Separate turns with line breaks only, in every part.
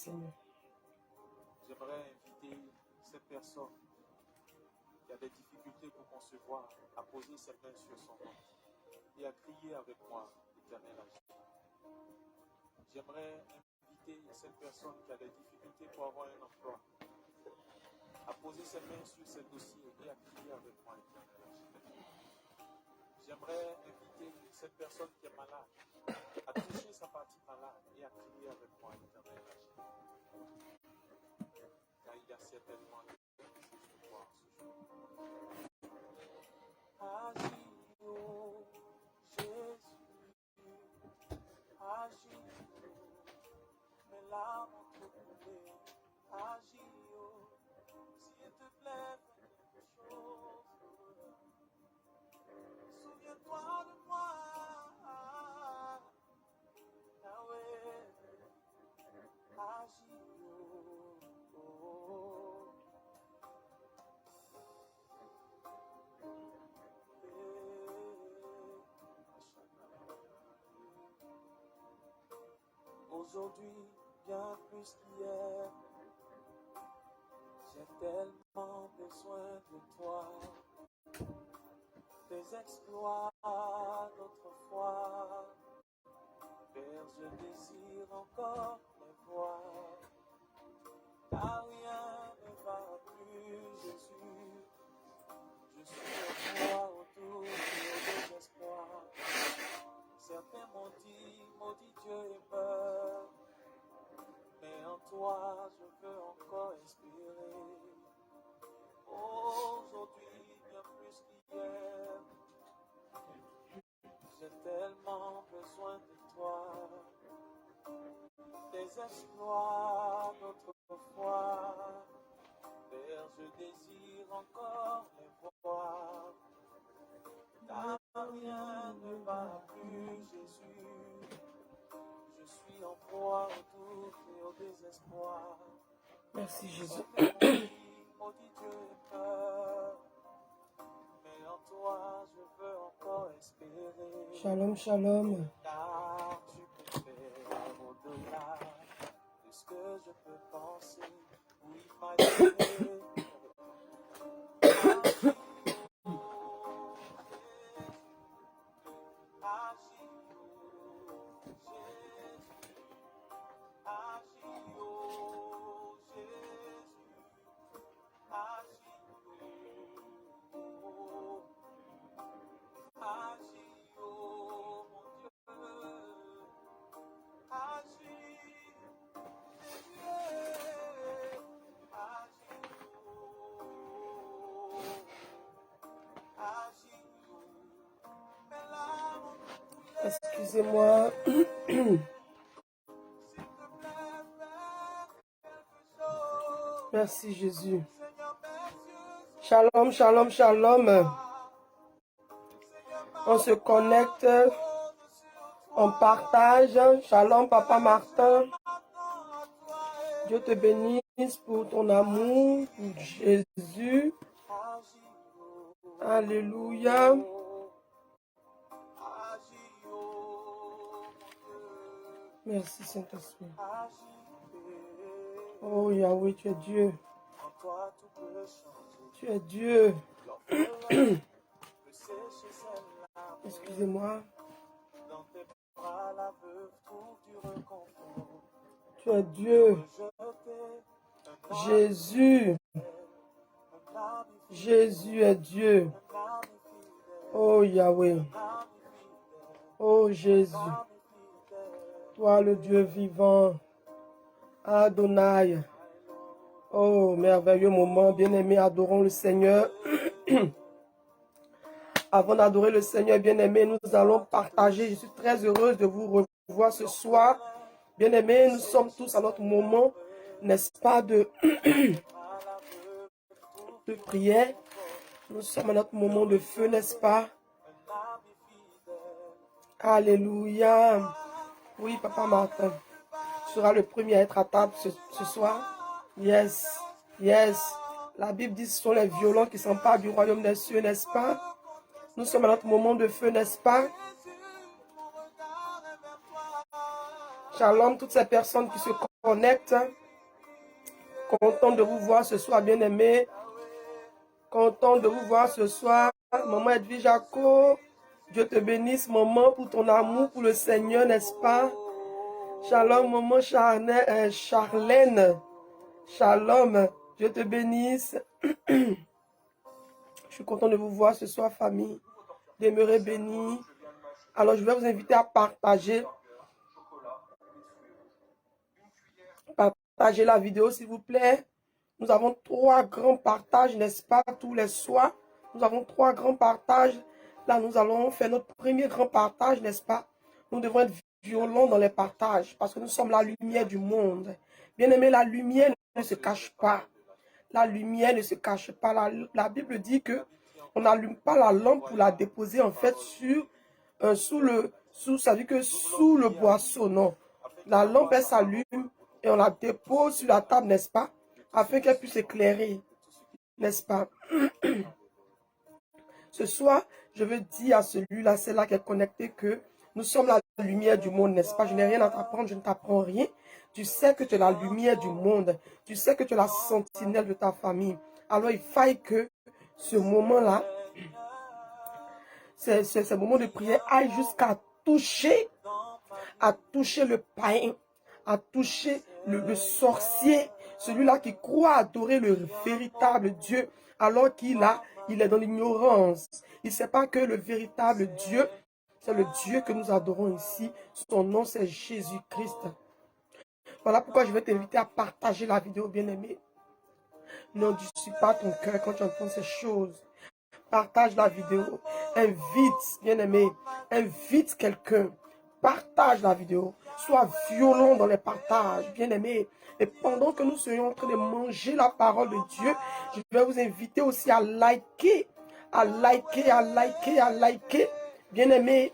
Seigneur.
J'aimerais inviter cette personne qui a des difficultés pour concevoir à poser ses mains sur son ventre et à crier avec moi, l'Éternel agit. J'aimerais inviter cette personne qui a des difficultés pour avoir un emploi à poser ses mains sur ses dossiers et à crier avec moi, l'Éternel agit. J'aimerais inviter cette personne qui est malade à toucher sa partie malade et à crier avec moi, l'Éternel agit. Car il y a certainement quelque chose de voir ce jour. Agis, oh Jésus, agis, mes larmes ont trop coulé. Agis, oh, s'il te plaît, fais quelque chose. Souviens-toi de moi, Yahweh, agis, oh, oh. Aujourd'hui, bien plus qu'hier, j'ai tellement besoin de toi. Tes exploits d'autrefois, Père, je désire encore les voir. Car rien ne va plus, Jésus. Je suis en toi autour de désespoir. Certains m'ont dit, maudit Dieu et meurt. Mais en toi, je veux encore espérer. Aujourd'hui, bien plus qu'hier, j'ai tellement besoin de toi. Tes exploits d'autrefois, Père, je désire encore les voir. Car rien ne va plus, Jésus. Je suis en proie au doute et au désespoir.
Merci Jésus.
Maudit Dieu et peur. Mais en toi, je veux encore espérer.
Shalom, shalom.
Car tu peux faire au-delà de ce que je peux penser ou imaginer.
Excusez-moi. Merci Jésus. Shalom, shalom, shalom. On se connecte. On partage. Shalom, Papa Martin. Dieu te bénisse pour ton amour, pour Jésus. Alléluia. Merci Saint-Esprit. Oh Yahweh, tu es Dieu. Tu es Dieu. Excusez-moi. Tu es Dieu. Jésus. Jésus est Dieu. Oh Yahweh. Oh Jésus. Toi le Dieu vivant. Adonai. Oh, merveilleux moment, bien-aimé, adorons le Seigneur. Avant d'adorer le Seigneur, bien-aimé, nous allons partager. Je suis très heureuse de vous revoir ce soir. Bien-aimé, nous sommes tous à notre moment, n'est-ce pas, de prière. Nous sommes à notre moment de feu, n'est-ce pas? Alléluia. Oui, Papa Martin, tu seras le premier à être à table ce soir. Yes, yes. La Bible dit que ce sont les violents qui s'emparent du royaume des cieux, n'est-ce pas? Nous sommes à notre moment de feu, n'est-ce pas? Shalom, toutes ces personnes qui se connectent. Content de vous voir ce soir, bien-aimés. Content de vous voir ce soir. Maman Edwige Jaco, Dieu te bénisse, maman, pour ton amour pour le Seigneur, n'est-ce pas? Shalom, maman Charlène. Shalom, Dieu te bénisse. Je suis content de vous voir ce soir, famille. Demeurez bénis. Alors, je vais vous inviter à partager la vidéo, s'il vous plaît. Nous avons 3 grands partages, n'est-ce pas, tous les soirs. Nous avons 3 grands partages. Là, nous allons faire notre premier grand partage, n'est-ce pas? Nous devons être violents dans les partages parce que nous sommes la lumière du monde. Bien aimé, la lumière ne se cache pas. La lumière ne se cache pas. La Bible dit que on n'allume pas la lampe pour la déposer en fait sous le boisseau, non. La lampe, elle s'allume et on la dépose sur la table, n'est-ce pas, afin qu'elle puisse éclairer, n'est-ce pas. Ce soir, je veux dire à celui-là, celle-là qui est connecté, que nous sommes la lumière du monde, n'est-ce pas. Je n'ai rien à t'apprendre, je ne t'apprends rien. Tu sais que tu es la lumière du monde. Tu sais que tu es la sentinelle de ta famille. Alors, il faille que ce moment-là, ce moment de prière aille jusqu'à toucher le païen, à toucher le sorcier, celui-là qui croit adorer le véritable Dieu, alors il est dans l'ignorance. Il ne sait pas que le véritable Dieu, c'est le Dieu que nous adorons ici. Son nom, c'est Jésus-Christ. Voilà pourquoi je vais t'inviter à partager la vidéo, bien-aimé. N'endurcis pas ton cœur quand tu entends ces choses. Partage la vidéo. Invite, bien-aimé, invite quelqu'un. Partage la vidéo. Sois violent dans les partages, bien-aimé. Et pendant que nous serions en train de manger la parole de Dieu, je vais vous inviter aussi à liker, bien-aimé.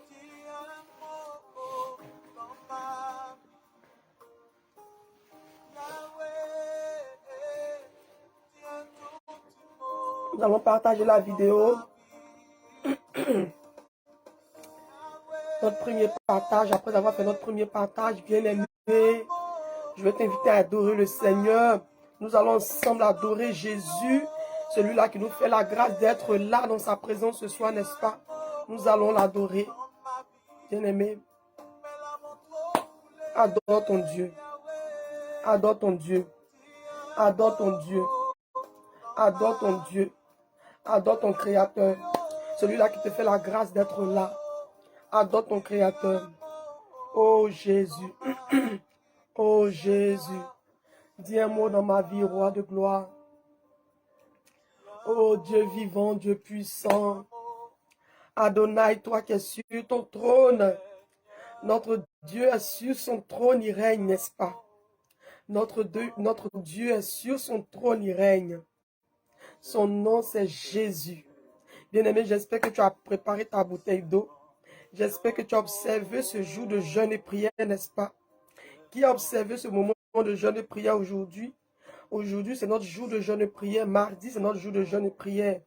Nous allons partager la vidéo. Notre premier partage, après avoir fait notre premier partage, bien-aimé, je vais t'inviter à adorer le Seigneur. Nous allons ensemble adorer Jésus, celui-là qui nous fait la grâce d'être là dans sa présence ce soir, n'est-ce pas? Nous allons l'adorer. Bien-aimé, adore ton Dieu. Adore ton Dieu. Adore ton Dieu. Adore ton Dieu. Adore ton Créateur. Celui-là qui te fait la grâce d'être là. Adore ton Créateur. Oh Jésus. Oh Jésus. Dis un mot dans ma vie, roi de gloire. Oh Dieu vivant, Dieu puissant. Adonai, toi qui es sur ton trône. Notre Dieu est sur son trône, il règne, n'est-ce pas? Notre Dieu est sur son trône, il règne. Son nom, c'est Jésus. Bien-aimé, j'espère que tu as préparé ta bouteille d'eau. J'espère que tu as observé ce jour de jeûne et prière, n'est-ce pas? Qui a observé ce moment de jeûne et prière aujourd'hui? Aujourd'hui, c'est notre jour de jeûne et prière. Mardi, c'est notre jour de jeûne et prière.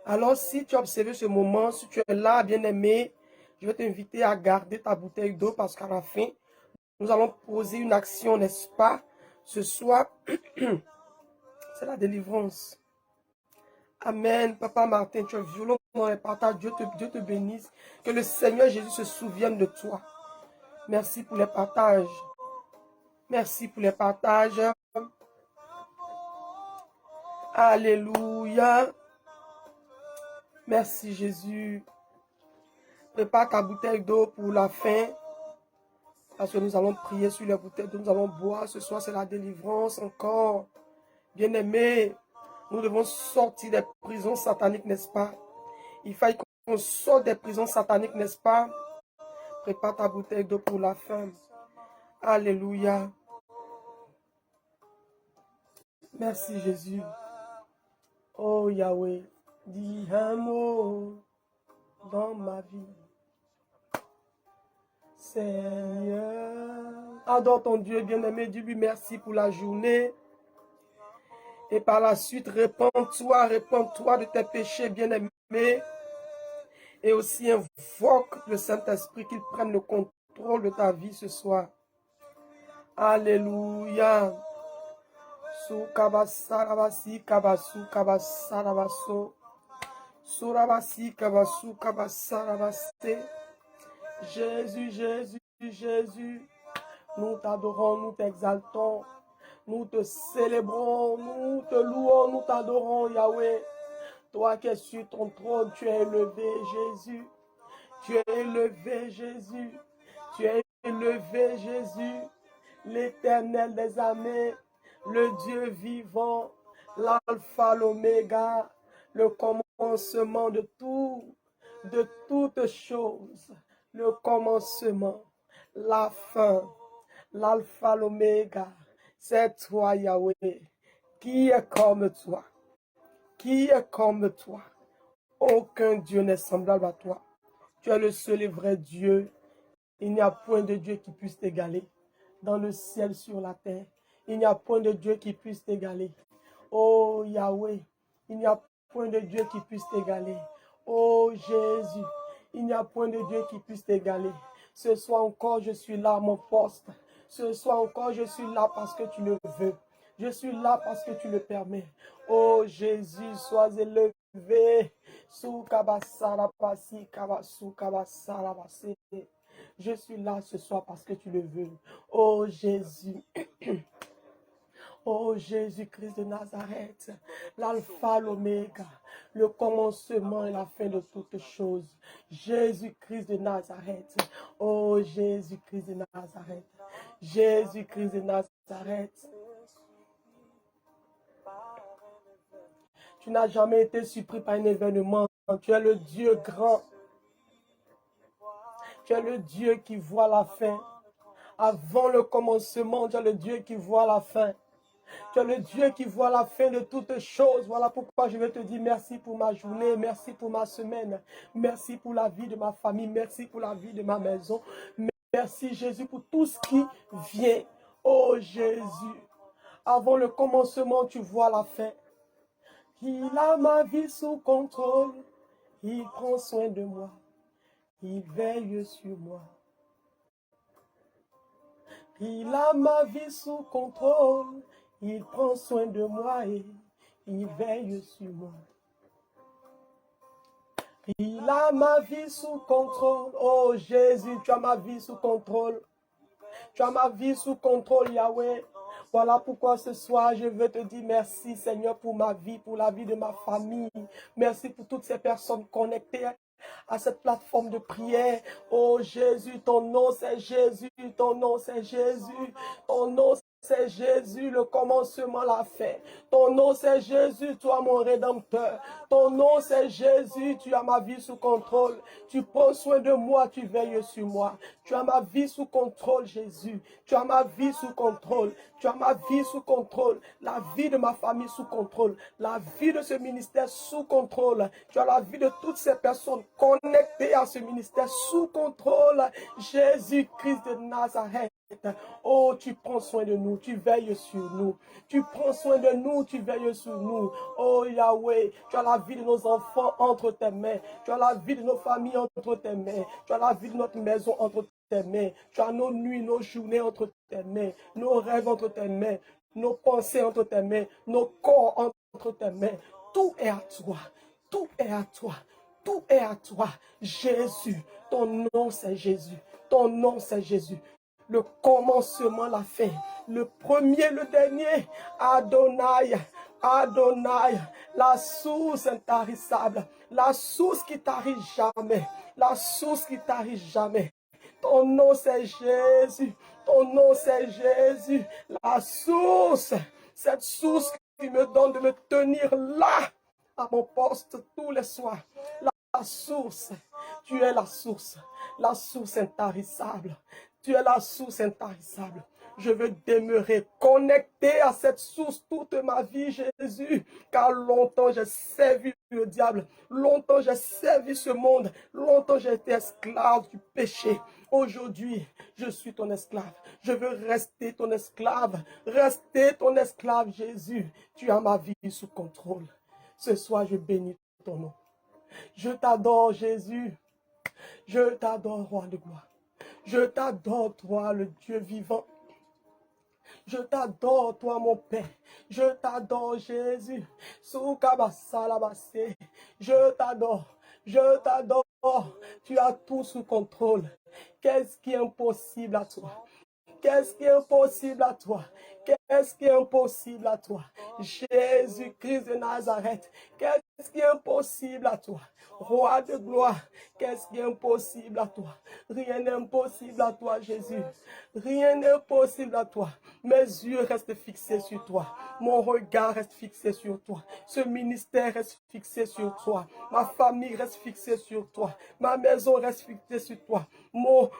Alors, si tu as observé ce moment, si tu es là, bien-aimé, je vais t'inviter à garder ta bouteille d'eau parce qu'à la fin, nous allons poser une action, n'est-ce pas? Ce soir, c'est la délivrance. Amen. Papa Martin, tu es violent dans les partages. Dieu te bénisse. Que le Seigneur Jésus se souvienne de toi. Merci pour les partages. Merci pour les partages. Alléluia. Merci Jésus. Prépare ta bouteille d'eau pour la fin. Parce que nous allons prier sur les bouteilles d'eau. Nous allons boire. Ce soir, c'est la délivrance encore. Bien-aimés, nous devons sortir des prisons sataniques, n'est-ce pas? Il faut qu'on sorte des prisons sataniques, n'est-ce pas? Prépare ta bouteille d'eau pour la fin. Alléluia. Merci Jésus. Oh Yahweh, dis un mot dans ma vie. Seigneur. Adore ton Dieu bien-aimé. Dis-lui merci pour la journée. Et par la suite, répands-toi de tes péchés bien-aimés. Et aussi invoque le Saint-Esprit qu'il prenne le contrôle de ta vie ce soir. Alléluia. Sukabasarabasi kabasu kabasarabaso. Surabasi kabasu kabasarabaste. Jésus, Jésus, Jésus. Nous t'adorons, nous t'exaltons. Nous te célébrons, nous te louons, nous t'adorons, Yahweh. Toi qui es sur ton trône, tu es élevé, Jésus. Tu es élevé, Jésus. Tu es élevé, Jésus. L'Éternel des armées, le Dieu vivant, l'alpha, l'oméga, le commencement de toutes choses, le commencement, la fin, l'alpha, l'oméga, c'est toi, Yahweh. Qui est comme toi? Qui est comme toi? Aucun Dieu n'est semblable à toi. Tu es le seul et vrai Dieu. Il n'y a point de Dieu qui puisse t'égaler. Dans le ciel, sur la terre, il n'y a point de Dieu qui puisse t'égaler. Oh Yahweh, il n'y a point de Dieu qui puisse t'égaler. Oh Jésus, il n'y a point de Dieu qui puisse t'égaler. Ce soir encore, je suis là à mon poste. Ce soir encore, je suis là parce que tu le veux. Je suis là parce que tu le permets. Oh Jésus, sois élevé. Je suis là ce soir parce que tu le veux. Oh Jésus. Oh Jésus-Christ de Nazareth, l'alpha, l'oméga, le commencement et la fin de toutes choses. Jésus-Christ de Nazareth. Oh Jésus-Christ de Nazareth. Jésus-Christ de Nazareth. Tu n'as jamais été surpris par un événement. Tu es le Dieu grand. Tu es le Dieu qui voit la fin. Avant le commencement, tu es le Dieu qui voit la fin. Tu es le Dieu qui voit la fin de toutes choses. Voilà pourquoi je vais te dire merci pour ma journée, merci pour ma semaine, merci pour la vie de ma famille, merci pour la vie de ma maison. Merci Jésus pour tout ce qui vient. Oh Jésus, avant le commencement, tu vois la fin. Il a ma vie sous contrôle, il prend soin de moi, il veille sur moi. Il a ma vie sous contrôle, il prend soin de moi et il veille sur moi. Il a ma vie sous contrôle. Oh Jésus, tu as ma vie sous contrôle. Tu as ma vie sous contrôle, Yahweh. Voilà pourquoi ce soir, je veux te dire merci, Seigneur, pour ma vie, pour la vie de ma famille. Merci pour toutes ces personnes connectées à cette plateforme de prière. Oh Jésus, ton nom c'est Jésus, ton nom c'est Jésus, ton nom c'est Jésus, le commencement, la fin. Ton nom c'est Jésus, toi mon Rédempteur. Ton nom c'est Jésus, tu as ma vie sous contrôle. Tu prends soin de moi, tu veilles sur moi. Tu as ma vie sous contrôle, Jésus. Tu as ma vie sous contrôle. Tu as ma vie sous contrôle. La vie de ma famille sous contrôle. La vie de ce ministère sous contrôle. Tu as la vie de toutes ces personnes connectées à ce ministère sous contrôle. Jésus-Christ de Nazareth. Oh, tu prends soin de nous, tu veilles sur nous. Tu prends soin de nous, tu veilles sur nous. Oh Yahweh, tu as la vie de nos enfants entre tes mains. Tu as la vie de nos familles entre tes mains. Tu as la vie de notre maison entre tes mains. Tu as nos nuits, nos journées entre tes mains. Nos rêves entre tes mains. Nos pensées entre tes mains. Nos corps entre tes mains. Tout est à toi. Tout est à toi. Tout est à toi. Jésus, ton nom c'est Jésus. Ton nom c'est Jésus. Le commencement, la fin, le premier, le dernier, Adonai, Adonai, la source intarissable, la source qui t'arrive jamais, la source qui t'arrive jamais. Ton nom c'est Jésus, ton nom c'est Jésus, la source, cette source qui me donne de me tenir là, à mon poste tous les soirs. La source, tu es la source intarissable. Tu es la source intarissable. Je veux demeurer connecté à cette source toute ma vie, Jésus, car longtemps j'ai servi le diable, longtemps j'ai servi ce monde, longtemps j'ai été esclave du péché. Aujourd'hui, je suis ton esclave. Je veux rester ton esclave, Jésus. Tu as ma vie sous contrôle. Ce soir, je bénis ton nom. Je t'adore, Jésus. Je t'adore, roi de gloire. Je t'adore, toi, le Dieu vivant. Je t'adore, toi, mon Père. Je t'adore, Jésus. Soukabasalabase. Je t'adore. Je t'adore. Tu as tout sous contrôle. Qu'est-ce qui est impossible à toi? Qu'est-ce qui est impossible à toi? Qu'est-ce qui est impossible à toi? Jésus-Christ de Nazareth, qu'est-ce qui est impossible à toi? Roi de gloire, qu'est-ce qui est impossible à toi? Rien n'est impossible à toi, Jésus. Rien n'est impossible à toi. Mes yeux restent fixés sur toi. Mon regard reste fixé sur toi. Ce ministère reste fixé sur toi. Ma famille reste fixée sur toi. Ma maison reste fixée sur toi. Mon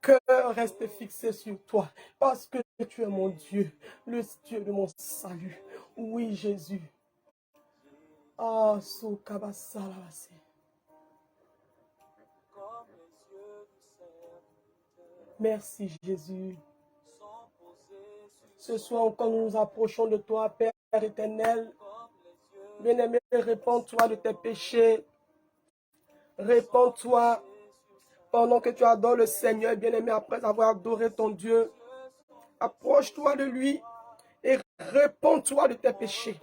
cœur reste fixé sur toi. Parce que tu es mon Dieu, le Dieu de mon salut. Oui, Jésus. Ah, Soukabasalabase. Merci, Jésus. Ce soir encore, nous nous approchons de toi, Père éternel. Bien-aimé, répands-toi de tes péchés. Répands-toi pendant que tu adores le Seigneur, bien-aimé, après avoir adoré ton Dieu. Approche-toi de lui et répands-toi de tes péchés.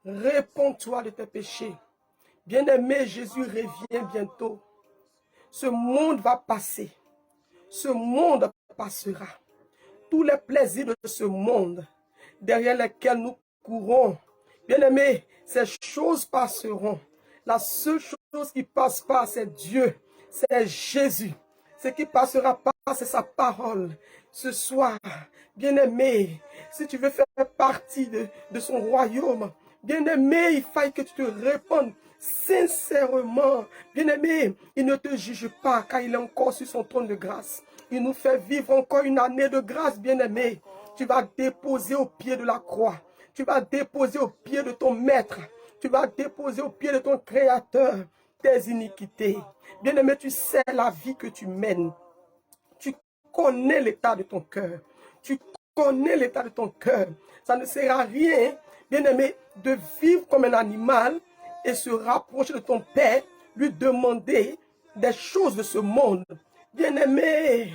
Répands-toi de tes péchés. Bien-aimé, Jésus revient bientôt. Ce monde va passer. Ce monde passera. Tous les plaisirs de ce monde derrière lesquels nous courons, bien-aimés, ces choses passeront. La seule chose qui passe pas, c'est Dieu, c'est Jésus. Ce qui passera pas, c'est sa parole. Ce soir, bien-aimé, si tu veux faire partie de son royaume, bien-aimé, il faille que tu te répandes sincèrement. Bien-aimé, il ne te juge pas car il est encore sur son trône de grâce. Il nous fait vivre encore une année de grâce, bien-aimé. Tu vas déposer au pied de la croix. Tu vas déposer au pied de ton maître. Tu vas déposer au pied de ton créateur tes iniquités. Bien-aimé, tu sais la vie que tu mènes. Tu connais l'état de ton cœur. Tu connais l'état de ton cœur. Ça ne sert à rien, bien-aimé, de vivre comme un animal et se rapprocher de ton Père, lui demander des choses de ce monde. Bien-aimé,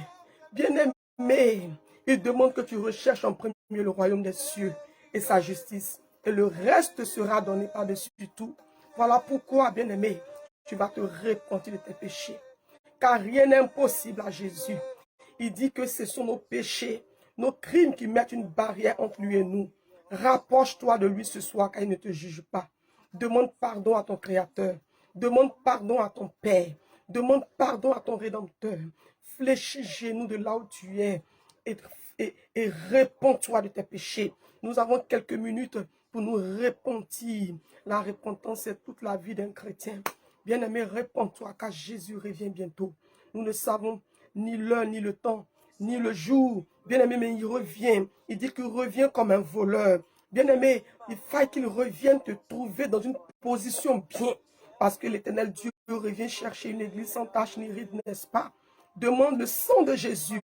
bien-aimé, il demande que tu recherches en premier le royaume des cieux et sa justice. Et le reste sera donné par-dessus tout. Voilà pourquoi, bien-aimé, tu vas te repentir de tes péchés. Car rien n'est impossible à Jésus. Il dit que ce sont nos péchés, nos crimes qui mettent une barrière entre lui et nous. Rapproche-toi de lui ce soir car il ne te juge pas. Demande pardon à ton Créateur. Demande pardon à ton Père. Demande pardon à ton Rédempteur. Fléchis genoux de là où tu es et réponds-toi de tes péchés. Nous avons quelques minutes pour nous repentir. La repentance, c'est toute la vie d'un chrétien. Bien-aimé, réponds-toi car Jésus revient bientôt. Nous ne savons ni l'heure, ni le temps, ni le jour. Bien-aimé, mais il revient. Il dit qu'il revient comme un voleur. Bien-aimé, il faut qu'il revienne te trouver dans une position bien. Parce que l'Éternel Dieu revient chercher une église sans tache ni ride, n'est-ce pas? Demande le sang de Jésus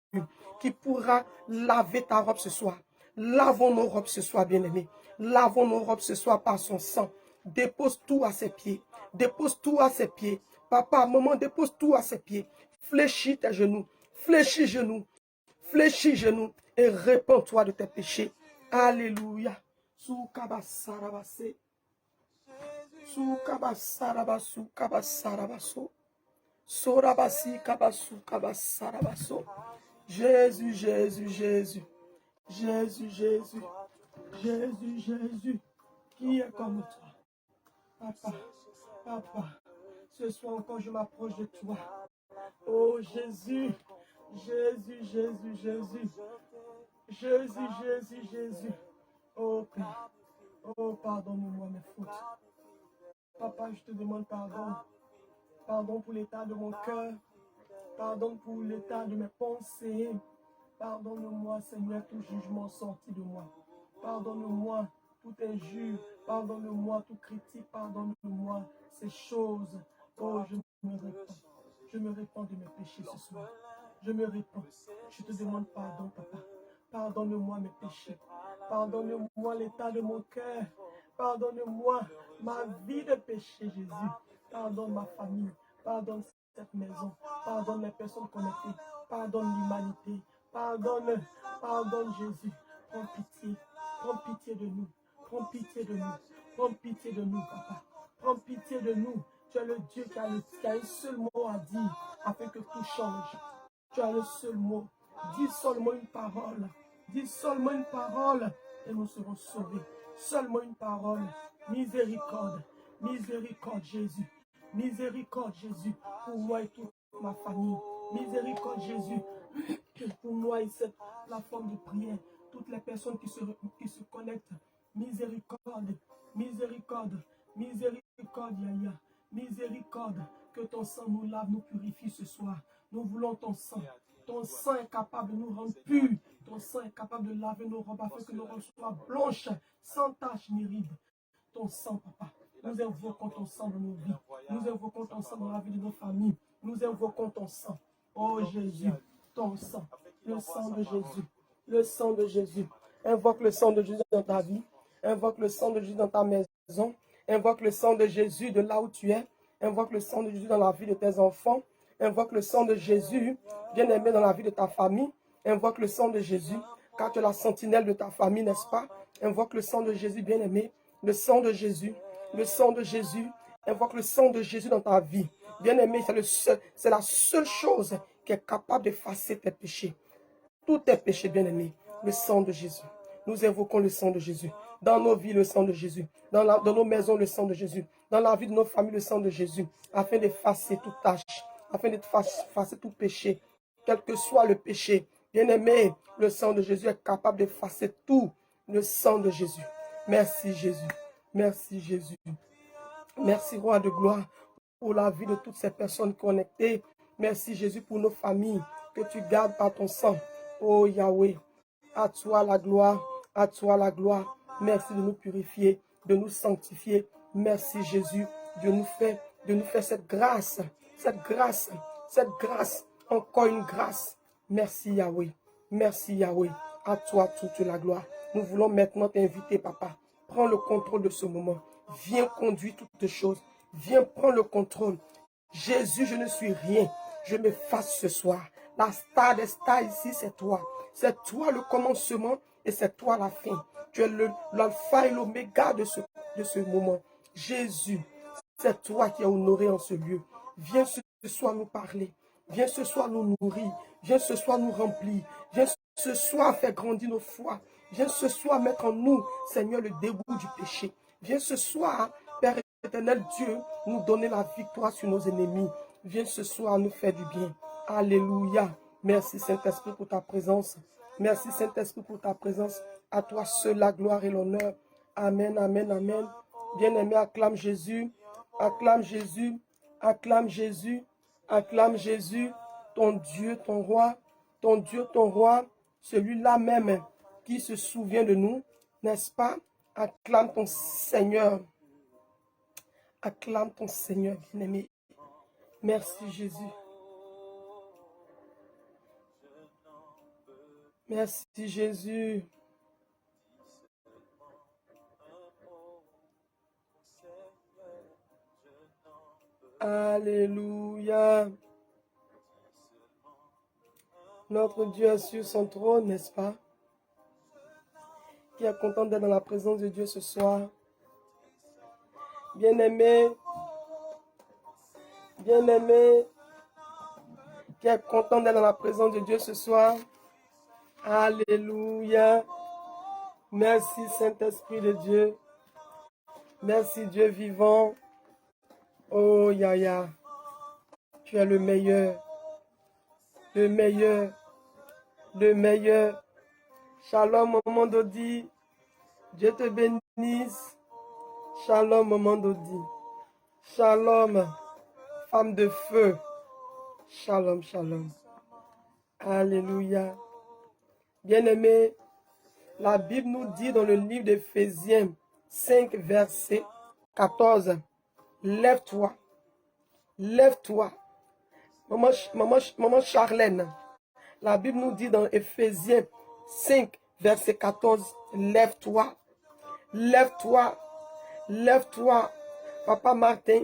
qui pourra laver ta robe ce soir. Lavons nos robes ce soir, bien-aimés. Lavons nos robes ce soir par son sang. Dépose tout à ses pieds. Dépose tout à ses pieds. Papa, maman, dépose tout à ses pieds. Fléchis tes genoux. Fléchis genoux. Fléchis genoux. Et répands-toi de tes péchés. Alléluia. Soukabasarabase. Soukabasarabasu kabasarabaso. Sorabasi kabasu kabasarabaso. Jésus, Jésus, Jésus. Jésus, Jésus. Jésus, Jésus. Qui est comme toi? Papa, papa. Ce soir encore, je m'approche de toi. Oh Jésus, Jésus, Jésus, Jésus. Jésus, Jésus, Jésus. Oh Père, oh pardonne-moi mes fautes. Papa, je te demande pardon. Pardon pour l'état de mon cœur. Pardon pour l'état de mes pensées. Pardonne-moi, Seigneur, tout jugement sorti de moi. Pardonne-moi toute injure. Pardonne-moi toute critique. Pardonne-moi ces choses. Oh, je me répands. Je me répands de mes péchés ce soir. Je me répands. Je te demande pardon, papa. Pardonne-moi mes péchés. Pardonne-moi l'état de mon cœur. Pardonne-moi ma vie de péché, Jésus. Pardonne ma famille. Pardonne cette maison. Pardonne les personnes connectées. Pardonne l'humanité. Pardonne, pardonne Jésus. Prends pitié. Prends pitié de nous. Prends pitié de nous. Prends pitié de nous, papa. Prends pitié de nous. Tu es le Dieu qui a un seul mot à dire afin que tout change. Tu as le seul mot. Dis seulement une parole. Dis seulement une parole et nous serons sauvés. Seulement une parole. Miséricorde. Miséricorde, Jésus. Miséricorde, Jésus, pour moi et toute ma famille. Miséricorde, Jésus, pour moi et cette plateforme de prière. Toutes les personnes qui se connectent. Miséricorde, miséricorde, miséricorde, Yahya. Miséricorde, que ton sang nous lave, nous purifie ce soir. Nous voulons ton sang. Ton sang est capable de nous rendre purs. Ton sang est capable de laver nos robes afin que nos robes soient blanches, sans tache ni ride. Ton sang, papa. Nous invoquons ton sang dans nos vies. Nous invoquons ton sang dans la vie de nos familles. Nous invoquons ton sang. Oh Jésus, ton sang. Le sang de Jésus. Le sang de Jésus. Invoque le sang de Jésus dans ta vie. Invoque le sang de Jésus dans ta maison. Invoque le sang de Jésus de là où tu es. Invoque le sang de Jésus dans la vie de tes enfants. Invoque le sang de Jésus, bien-aimé, dans la vie de ta famille. Invoque le sang de Jésus, car tu es la sentinelle de ta famille, n'est-ce pas? Invoque le sang de Jésus, bien-aimé. Le sang de Jésus. Le sang de Jésus. Invoque le sang de Jésus dans ta vie. Bien-aimé, c'est la seule chose qui est capable d'effacer tes péchés. Tous tes péchés, bien-aimé. Le sang de Jésus. Nous invoquons le sang de Jésus. Dans nos vies, le sang de Jésus. Dans nos maisons, le sang de Jésus. Dans la vie de nos familles, le sang de Jésus. Afin d'effacer toute tâche. Afin d'effacer tout péché. Quel que soit le péché. Bien-aimé, le sang de Jésus est capable d'effacer tout. Le sang de Jésus. Merci Jésus. Merci Jésus. Merci Roi de gloire pour la vie de toutes ces personnes connectées. Merci Jésus pour nos familles que tu gardes par ton sang. Oh Yahweh, à toi la gloire, à toi la gloire. Merci de nous purifier, de nous sanctifier. Merci Jésus de nous faire cette grâce, encore une grâce. Merci Yahweh, merci Yahweh. À toi toute la gloire. Nous voulons maintenant t'inviter, papa. Prends le contrôle de ce moment. Viens conduire toutes choses. Viens prendre le contrôle. Jésus, je ne suis rien. Je m'efface ce soir. La star des stars ici, c'est toi. C'est toi le commencement et c'est toi la fin. Tu es l'alpha et l'oméga de ce moment. Jésus, c'est toi qui es honoré en ce lieu. Viens ce soir nous parler. Viens ce soir nous nourrir. Viens ce soir nous remplir. Viens ce soir faire grandir nos foi. Viens ce soir mettre en nous, Seigneur, le dégoût du péché. Viens ce soir, Père éternel Dieu, nous donner la victoire sur nos ennemis. Viens ce soir nous faire du bien. Alléluia. Merci Saint-Esprit pour ta présence. Merci Saint-Esprit pour ta présence. À toi seul la gloire et l'honneur. Amen, amen, amen. Bien-aimé, acclame Jésus. Acclame Jésus. Acclame Jésus. Acclame Jésus. Ton Dieu, ton roi. Ton Dieu, ton roi. Celui-là même qui se souvient de nous. N'est-ce pas? Acclame ton Seigneur. Acclame ton Seigneur, bien-aimé. Merci Jésus. Merci Jésus. Alléluia. Notre Dieu est sur son trône, n'est-ce pas? Qui est content d'être dans la présence de Dieu ce soir. Bien-aimé, bien-aimé, qui est content d'être dans la présence de Dieu ce soir. Alléluia. Merci Saint-Esprit de Dieu. Merci Dieu vivant. Oh Yahya, tu es le meilleur. Le meilleur. Le meilleur. Shalom, maman Dodi. Dieu te bénisse. Shalom, maman Dodi. Shalom, femme de feu. Shalom, shalom. Alléluia. Bien-aimés, la Bible nous dit dans le livre d'Éphésiens 5, verset 14, lève-toi, lève-toi. Maman Charlène, la Bible nous dit dans Éphésiens 5, verset 14, lève-toi, lève-toi, lève-toi. Papa Martin,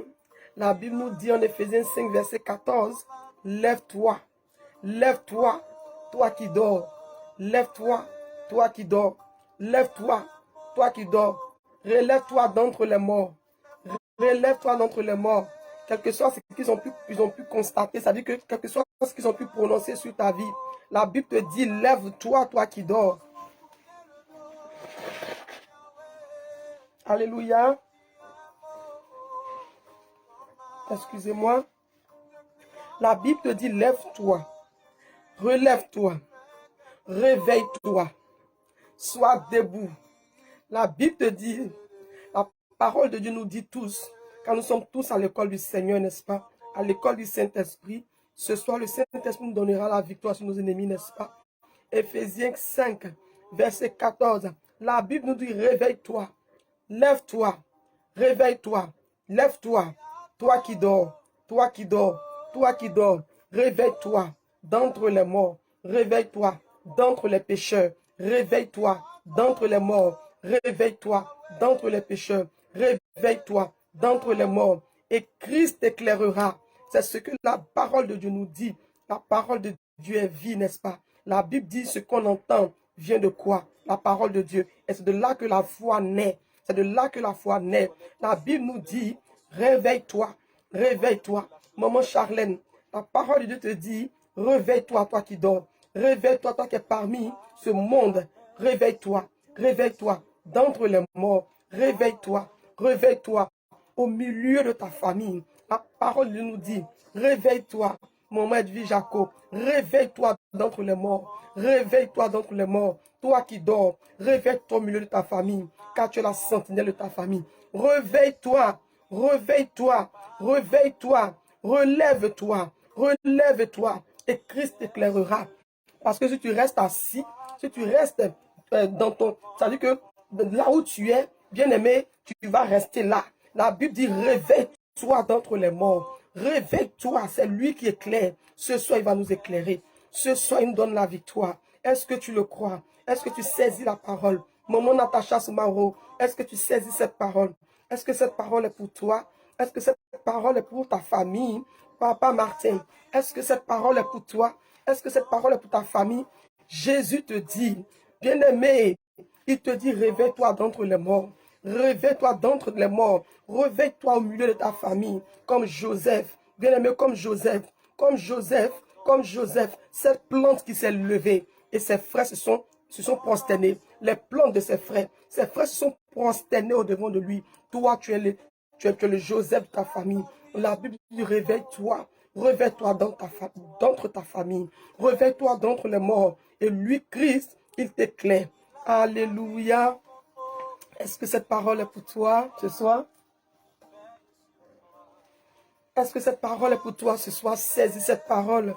la Bible nous dit en Éphésiens 5, verset 14, lève-toi, lève-toi, toi qui dors, lève-toi, toi qui dors. Lève-toi, toi qui dors. Relève-toi d'entre les morts. Relève-toi d'entre les morts. Quel que soit ce qu'ils ont pu constater, c'est-à-dire que quel que soit ce qu'ils ont pu prononcer sur ta vie, la Bible te dit, lève-toi, toi qui dors. Alléluia. Excusez-moi. La Bible te dit, lève-toi, relève-toi, réveille-toi, sois debout. La Bible te dit, la parole de Dieu nous dit tous, quand nous sommes tous à l'école du Seigneur, n'est-ce pas? À l'école du Saint-Esprit, ce soir, le Saint-Esprit nous donnera la victoire sur nos ennemis, n'est-ce pas? Éphésiens 5, verset 14. La Bible nous dit, réveille-toi, lève-toi, réveille-toi, lève-toi, toi qui dors, toi qui dors, toi qui dors, réveille-toi d'entre les morts, réveille-toi d'entre les pécheurs, réveille-toi d'entre les morts, réveille-toi d'entre les pécheurs, réveille-toi d'entre les morts, et Christ t'éclairera. C'est ce que la parole de Dieu nous dit. La parole de Dieu est vie, n'est-ce pas? La Bible dit ce qu'on entend vient de quoi? La parole de Dieu. Et c'est de là que la foi naît. C'est de là que la foi naît. La Bible nous dit, réveille-toi, réveille-toi. Maman Charlène, la parole de Dieu te dit, réveille-toi, toi qui dors. Réveille-toi, toi qui es parmi ce monde. Réveille-toi, réveille-toi d'entre les morts. Réveille-toi, réveille-toi au milieu de ta famille. La parole de Dieu nous dit, réveille-toi, maman Edwige Jacob. Réveille-toi d'entre les morts. Réveille-toi d'entre les morts. Toi qui dors, réveille-toi au milieu de ta famille, car tu es la sentinelle de ta famille. Réveille-toi, réveille-toi, réveille-toi, relève-toi, relève-toi, et Christ t'éclairera. Parce que si tu restes assis, si tu restes dans ton... C'est-à-dire que là où tu es, bien-aimé, tu vas rester là. La Bible dit, réveille-toi d'entre les morts. Réveille-toi, c'est lui qui éclaire. Ce soir, il va nous éclairer. Ce soir, il nous donne la victoire. Est-ce que tu le crois? Est-ce que tu saisis la parole? Maman Natacha Soumaro, est-ce que tu saisis cette parole? Est-ce que cette parole est pour toi? Est-ce que cette parole est pour ta famille? Papa Martin, est-ce que cette parole est pour toi? Est-ce que cette parole est pour ta famille? Jésus te dit, bien-aimé, il te dit, réveille-toi d'entre les morts. Réveille-toi d'entre les morts. Réveille-toi au milieu de ta famille, comme Joseph. Bien-aimé, comme Joseph. Comme Joseph. Comme Joseph. Cette plante qui s'est levée. Et ses frères se sont prosternés. Les plantes de ses frères se sont prosternés au devant de lui. Toi, tu es le Joseph de ta famille. La Bible dit, réveille-toi. Réveille-toi d'entre ta famille. Réveille-toi d'entre les morts. Et lui, Christ, il t'éclaire. Alléluia. Est-ce que cette parole est pour toi ce soir? Est-ce que cette parole est pour toi ce soir? Saisis cette parole.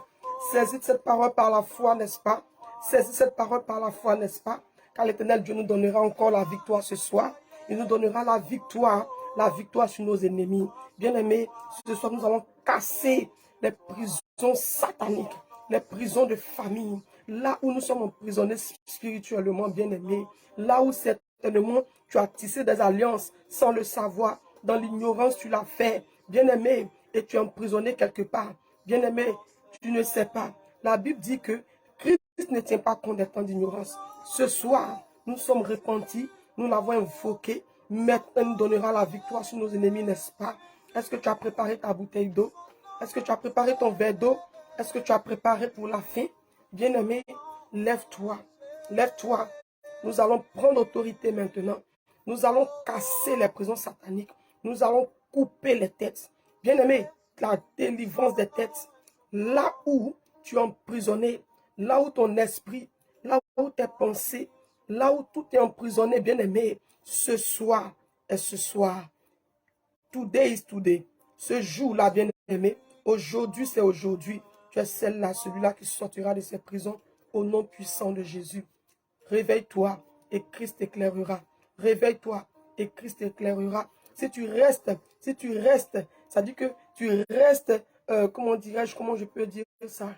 Saisis cette parole par la foi, n'est-ce pas? Saisis cette parole par la foi, n'est-ce pas? Car l'Éternel Dieu nous donnera encore la victoire ce soir. Il nous donnera la victoire sur nos ennemis. Bien-aimés, ce soir, nous allons casser les prisons sataniques, les prisons de famille. Là où nous sommes emprisonnés spirituellement, bien-aimés. Là où certainement tu as tissé des alliances sans le savoir. Dans l'ignorance, tu l'as fait. Bien-aimé, et tu es emprisonné quelque part. Bien-aimé, tu ne sais pas. La Bible dit que Christ ne tient pas compte des temps d'ignorance. Ce soir, nous sommes repentis, nous l'avons invoqué. Maintenant, il nous donnera la victoire sur nos ennemis, n'est-ce pas? Est-ce que tu as préparé ta bouteille d'eau? Est-ce que tu as préparé ton verre d'eau? Est-ce que tu as préparé pour la fin? Bien-aimé, lève-toi. Lève-toi. Nous allons prendre autorité maintenant. Nous allons casser les prisons sataniques. Nous allons couper les têtes. Bien-aimé, la délivrance des têtes. Là où tu es emprisonné, là où ton esprit, là où tes pensées, là où tout est emprisonné, bien-aimé, ce soir est ce soir. Today is today. Ce jour-là, bien-aimé, aujourd'hui c'est aujourd'hui. Tu es celle-là, celui-là qui sortira de ces prisons au nom puissant de Jésus. Réveille-toi et Christ t'éclairera. Réveille-toi et Christ t'éclairera. Si tu restes, ça dit que tu restes, comment dirais-je, comment je peux dire ça?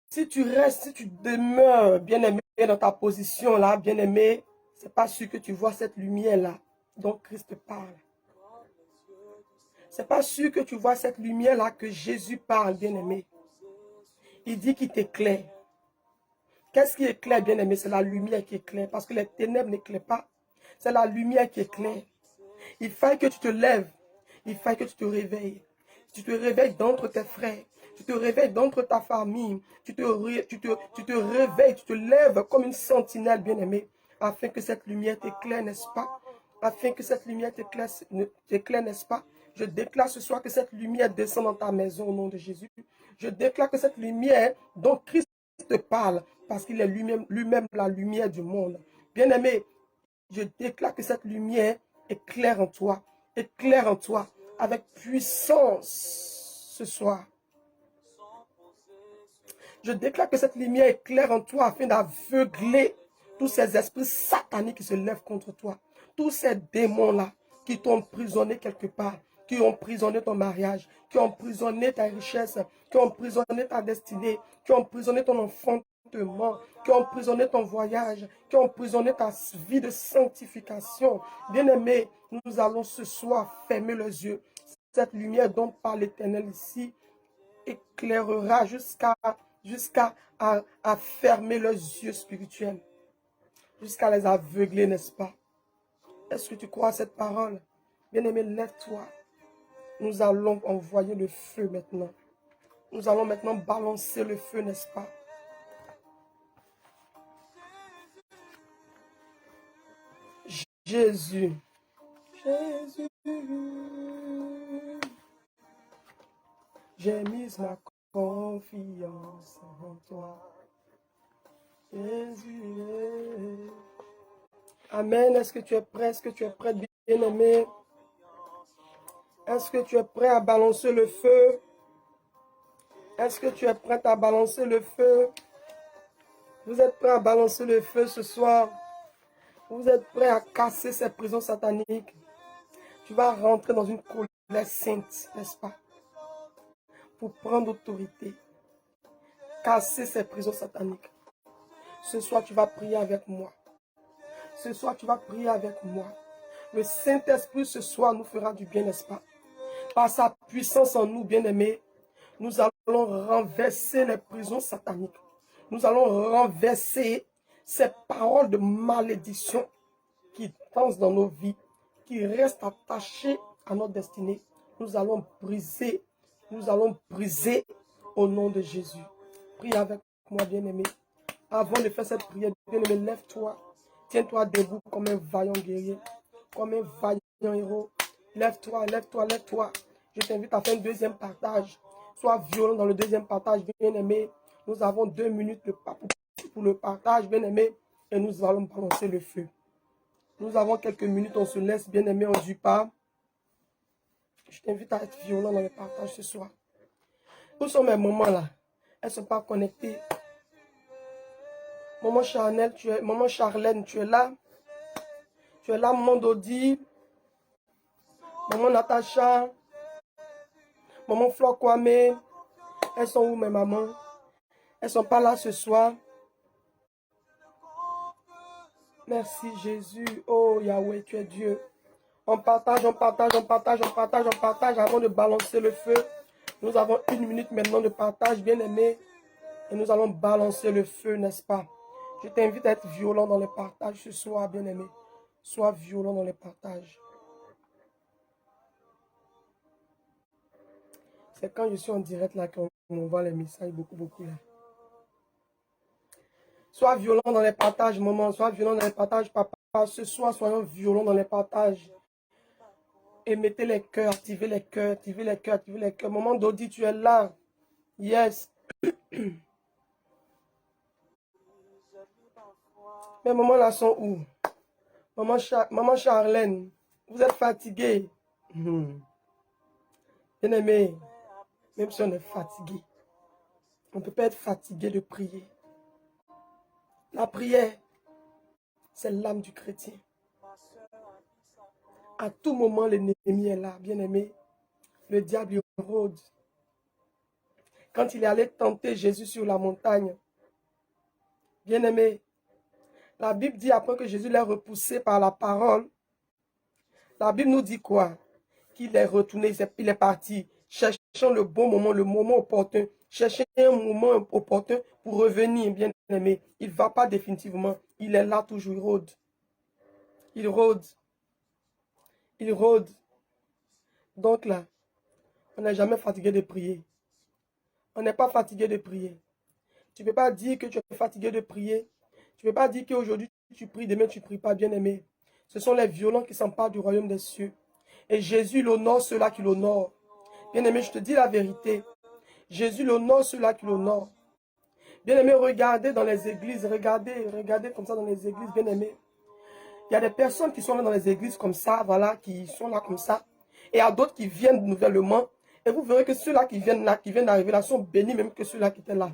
Si tu restes, si tu demeures bien-aimé dans ta position là, bien-aimé, c'est pas sûr que tu vois cette lumière là dont Christ parle. C'est pas sûr que tu vois cette lumière là que Jésus parle, bien-aimé. Il dit qu'il t'éclaire. Qu'est-ce qui éclaire, bien-aimé? C'est la lumière qui éclaire. Parce que les ténèbres n'éclairent pas. C'est la lumière qui éclaire. Il faut que tu te lèves. Il faut que tu te réveilles. Tu te réveilles d'entre tes frères. Tu te réveilles d'entre ta famille. Tu te réveilles, tu te lèves comme une sentinelle, bien-aimé, afin que cette lumière t'éclaire, n'est-ce pas? Afin que cette lumière t'éclaire, n'est-ce pas? Je déclare ce soir que cette lumière descend dans ta maison au nom de Jésus. Je déclare que cette lumière dont Christ te parle, parce qu'il est lui-même la lumière du monde. Bien-aimé, je déclare que cette lumière éclaire en toi, avec puissance ce soir. Je déclare que cette lumière éclaire en toi afin d'aveugler tous ces esprits sataniques qui se lèvent contre toi. Tous ces démons-là qui t'ont emprisonné quelque part, qui ont emprisonné ton mariage, qui ont emprisonné ta richesse, qui ont emprisonné ta destinée, qui ont emprisonné ton enfantement, qui ont emprisonné ton voyage, qui ont emprisonné ta vie de sanctification. Bien-aimé, nous allons ce soir fermer les yeux. Cette lumière dont parle l'Éternel ici éclairera jusqu'à fermer leurs yeux spirituels, jusqu'à les aveugler, n'est-ce pas? Est-ce que tu crois à cette parole? Bien-aimé, lève-toi. Nous allons envoyer le feu maintenant. Nous allons maintenant balancer le feu, n'est-ce pas? Jésus. Jésus. J'ai mis ma confiance en toi. Jésus. Amen. Est-ce que tu es prêt? Est-ce que tu es prêt, bien-aimé? Est-ce que tu es prêt à balancer le feu? Est-ce que tu es prêt à balancer le feu? Vous êtes prêt à balancer le feu ce soir? Vous êtes prêt à casser ces prisons sataniques? Tu vas rentrer dans une colère sainte, n'est-ce pas? Pour prendre autorité. Casser ces prisons sataniques. Ce soir, tu vas prier avec moi. Ce soir, tu vas prier avec moi. Le Saint-Esprit, ce soir, nous fera du bien, n'est-ce pas? Par sa puissance en nous, bien-aimés, nous allons renverser les prisons sataniques. Nous allons renverser ces paroles de malédiction qui dansent dans nos vies, qui restent attachées à notre destinée. Nous allons briser au nom de Jésus. Prie avec moi, bien-aimé. Avant de faire cette prière, bien-aimé, lève-toi. Tiens-toi debout comme un vaillant guerrier, comme un vaillant héros. Lève-toi, lève-toi, lève-toi. Je t'invite à faire un deuxième partage. Sois violent dans le deuxième partage, bien-aimé. Nous avons 2 minutes pour le partage, bien-aimé. Et nous allons balancer le feu. Nous avons quelques minutes, on se laisse, bien-aimé, on ne dit pas. Je t'invite à être violent dans le partage ce soir. Où sont mes mamans là? Elles ne sont pas connectées. Maman Charnel, maman Charlène, tu es là? Tu es là, maman Dodi? Maman Natacha? Maman Flore Kwame? Elles sont où mes mamans? Elles ne sont pas là ce soir. Merci Jésus. Oh Yahweh, tu es Dieu. On partage, on partage, on partage, on partage, on partage avant de balancer le feu. Nous avons 1 minute maintenant de partage, bien-aimé. Et nous allons balancer le feu, n'est-ce pas? Je t'invite à être violent dans le partage ce soir, bien-aimé. Sois violent dans le partage. C'est quand je suis en direct là qu'on m'envoie les messages beaucoup là. Sois violent dans les partages, maman. Sois violent dans les partages, papa. Ce soir, soyons violents dans les partages. Et mettez les cœurs, activez les cœurs, activez les cœurs, activez les cœurs. Maman Dodi, tu es là. Yes. Mais maman là sont où? Maman Charlène, vous êtes fatiguée. Bien-aimé, même si on est fatigué, on ne peut pas être fatigué de prier. La prière, c'est l'âme du chrétien. À tout moment, l'ennemi est là, bien-aimé. Le diable rôde. Quand il est allé tenter Jésus sur la montagne, bien-aimé, la Bible dit après que Jésus l'ait repoussé par la parole, la Bible nous dit quoi? Qu'il est retourné, il est parti chercher cherchant le bon moment, le moment opportun. Cherchez un moment opportun pour revenir, bien aimé. Il ne va pas définitivement. Il est là toujours, il rôde. Il rôde. Il rôde. Donc là, on n'est jamais fatigué de prier. On n'est pas fatigué de prier. Tu ne peux pas dire que tu es fatigué de prier. Tu ne peux pas dire qu'aujourd'hui tu pries, demain tu ne pries pas, bien aimé. Ce sont les violents qui s'emparent du royaume des cieux. Et Jésus l'honore ceux-là qui l'honorent. Bien aimé, je te dis la vérité. Jésus l'honore ceux-là qui l'honorent. Bien aimé, regardez dans les églises, regardez comme ça dans les églises, bien aimé. Il y a des personnes qui sont là dans les églises comme ça, voilà, qui sont là comme ça. Et il y a d'autres qui viennent nouvellement. Et vous verrez que ceux-là qui viennent d'arriver là, sont bénis même que ceux-là qui étaient là.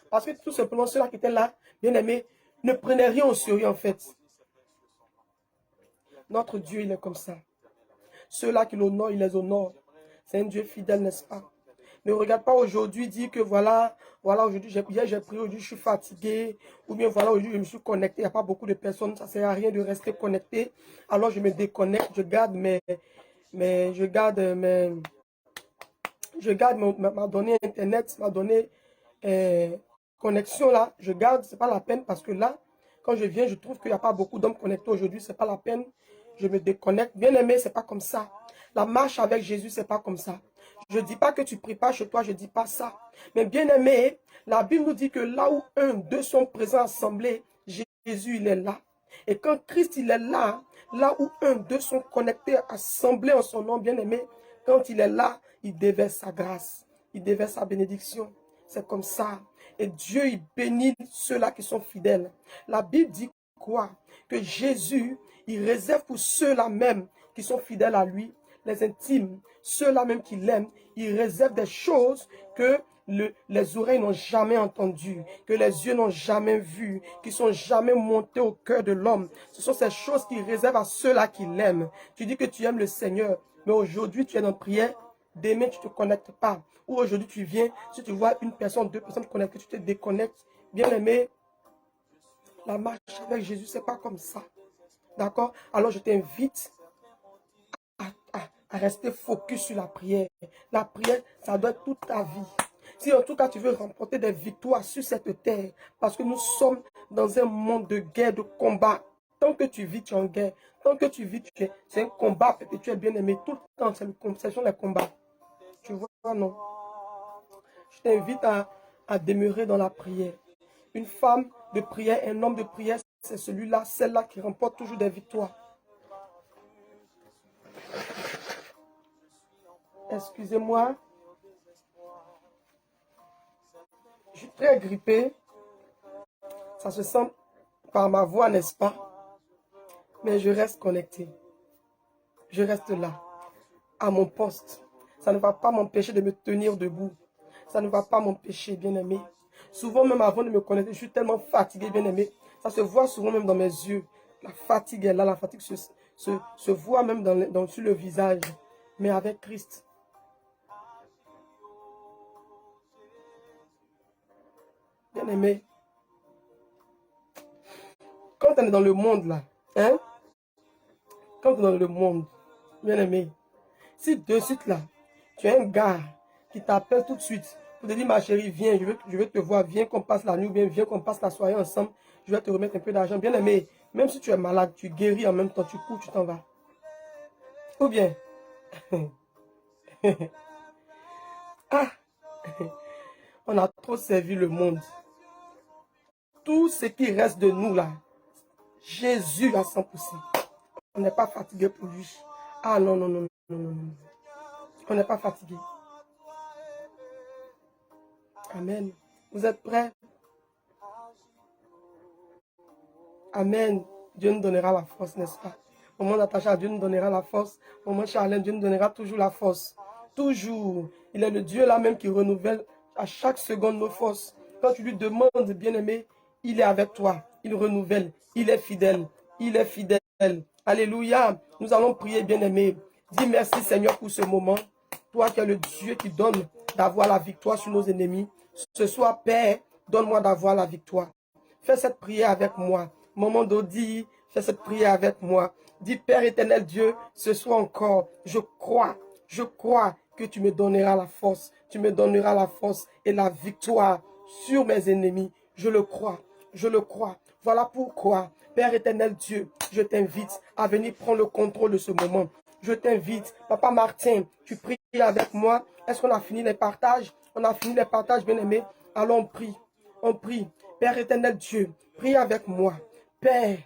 Parce que tout simplement, ceux-là qui étaient là, bien aimés, ne prenaient rien au sérieux en fait. Notre Dieu, il est comme ça. Ceux-là qui l'honorent, il les honore. C'est un Dieu fidèle, n'est-ce pas? Ne regarde pas aujourd'hui, dire que voilà aujourd'hui, hier j'ai prié, aujourd'hui je suis fatigué, ou bien voilà, aujourd'hui je me suis connecté, il n'y a pas beaucoup de personnes, ça ne sert à rien de rester connecté, alors je me déconnecte, je garde ma donnée internet, ma donnée connexion là, je garde, c'est pas la peine, parce que là, quand je viens, je trouve qu'il n'y a pas beaucoup d'hommes connectés aujourd'hui, c'est pas la peine, je me déconnecte. Bien aimé, c'est pas comme ça. La marche avec Jésus, c'est pas comme ça. Je ne dis pas que tu ne pries pas chez toi, je ne dis pas ça. Mais bien aimé, la Bible nous dit que là où un, deux sont présents assemblés, Jésus, il est là. Et quand Christ, il est là, là où un, deux sont connectés, assemblés en son nom, bien aimé, quand il est là, il déverse sa grâce, il déverse sa bénédiction. C'est comme ça. Et Dieu, il bénit ceux-là qui sont fidèles. La Bible dit quoi? Que Jésus, il réserve pour ceux-là même qui sont fidèles à lui, les intimes, ceux-là même qui l'aiment, il réserve des choses que les oreilles n'ont jamais entendues, que les yeux n'ont jamais vues, qui sont jamais montées au cœur de l'homme. Ce sont ces choses qu'il réserve à ceux-là qui l'aiment. Tu dis que tu aimes le Seigneur, mais aujourd'hui tu es en prière, demain tu ne te connectes pas. Ou aujourd'hui tu viens, si tu vois une personne, deux personnes connectées, tu te déconnectes. Bien aimé, la marche avec Jésus, ce n'est pas comme ça. D'accord? Alors je t'invite à rester focus sur la prière. La prière, ça doit être toute ta vie. Si en tout cas tu veux remporter des victoires sur cette terre, parce que nous sommes dans un monde de guerre, de combat. Tant que tu vis, tu es en guerre. Tant que tu vis, c'est un combat perpétuel, bien aimé. Tout le temps, ce sont les combats. Tu vois, non? Je t'invite à demeurer dans la prière. Une femme de prière, un homme de prière, c'est celui-là, celle-là qui remporte toujours des victoires. Excusez-moi. Je suis très grippé. Ça se sent par ma voix, n'est-ce pas? Mais je reste connecté. Je reste là, à mon poste. Ça ne va pas m'empêcher de me tenir debout. Ça ne va pas m'empêcher, bien-aimé. Souvent, même avant de me connecter, je suis tellement fatigué, bien-aimé. Ça se voit souvent même dans mes yeux. La fatigue est là, la fatigue se voit même sur le visage. Mais avec Christ. Bien-aimé. Quand on est dans le monde, là, hein? Quand on est dans le monde, bien-aimé, si de suite, là, tu as un gars qui t'appelle tout de suite pour te dire, ma chérie, viens, je veux te voir, viens qu'on passe la nuit, ou bien viens qu'on passe la soirée ensemble, je vais te remettre un peu d'argent. Bien-aimé, même si tu es malade, tu guéris en même temps, tu cours, tu t'en vas. Ou bien, ah, on a trop servi le monde. Tout ce qui reste de nous là, Jésus à 100%. On n'est pas fatigué pour lui. Ah non, non, non, non, non, non. On n'est pas fatigué. Amen. Vous êtes prêts? Amen. Dieu nous donnera la force, n'est-ce pas? Maman Natacha, Dieu nous donnera la force. Maman Charlène, Dieu nous donnera toujours la force. Toujours. Il est le Dieu là même qui renouvelle à chaque seconde nos forces. Quand tu lui demandes, bien-aimé, il est avec toi. Il renouvelle. Il est fidèle. Il est fidèle. Alléluia. Nous allons prier, bien-aimé. Dis merci, Seigneur, pour ce moment. Toi qui es le Dieu qui donne d'avoir la victoire sur nos ennemis. Ce soir, Père, donne-moi d'avoir la victoire. Fais cette prière avec moi. Maman Dodi, fais cette prière avec moi. Dis, Père éternel Dieu, ce soir encore, je crois que tu me donneras la force. Tu me donneras la force et la victoire sur mes ennemis. Je le crois. Je le crois. Voilà pourquoi, Père éternel Dieu, je t'invite à venir prendre le contrôle de ce moment. Je t'invite. Papa Martin, tu pries avec moi. Est-ce qu'on a fini les partages? On a fini les partages, bien-aimés. Allons, on prie. On prie. Père éternel Dieu, prie avec moi. Père,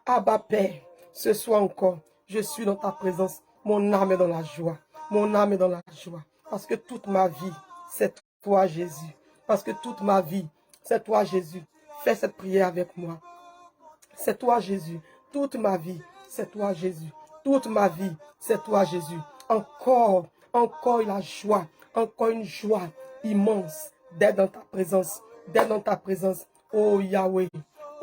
Abba Père, ce soir encore, je suis dans ta présence. Mon âme est dans la joie. Mon âme est dans la joie. Parce que toute ma vie, c'est toi, Jésus. Parce que toute ma vie, c'est toi, Jésus. Fais cette prière avec moi. C'est toi, Jésus. Toute ma vie, c'est toi, Jésus. Toute ma vie, c'est toi, Jésus. Encore la joie. Encore une joie immense d'être dans ta présence. D'être dans ta présence. Oh Yahweh.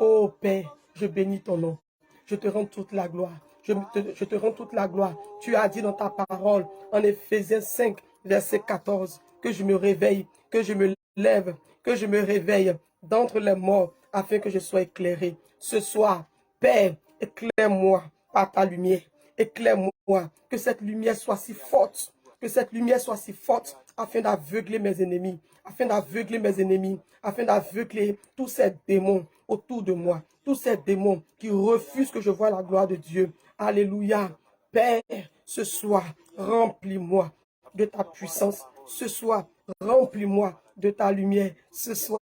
Oh Père, je bénis ton nom. Je te rends toute la gloire. Je te rends toute la gloire. Tu as dit dans ta parole, en Éphésiens 5, verset 14, que je me réveille, que je me lève, que je me réveille d'entre les morts, afin que je sois éclairé. Ce soir, Père, éclaire-moi par ta lumière. Éclaire-moi, que cette lumière soit si forte, que cette lumière soit si forte, afin d'aveugler mes ennemis, afin d'aveugler mes ennemis, afin d'aveugler tous ces démons autour de moi, tous ces démons qui refusent que je voie la gloire de Dieu. Alléluia. Père, ce soir, remplis-moi de ta puissance. Ce soir, remplis-moi de ta lumière. Ce soir,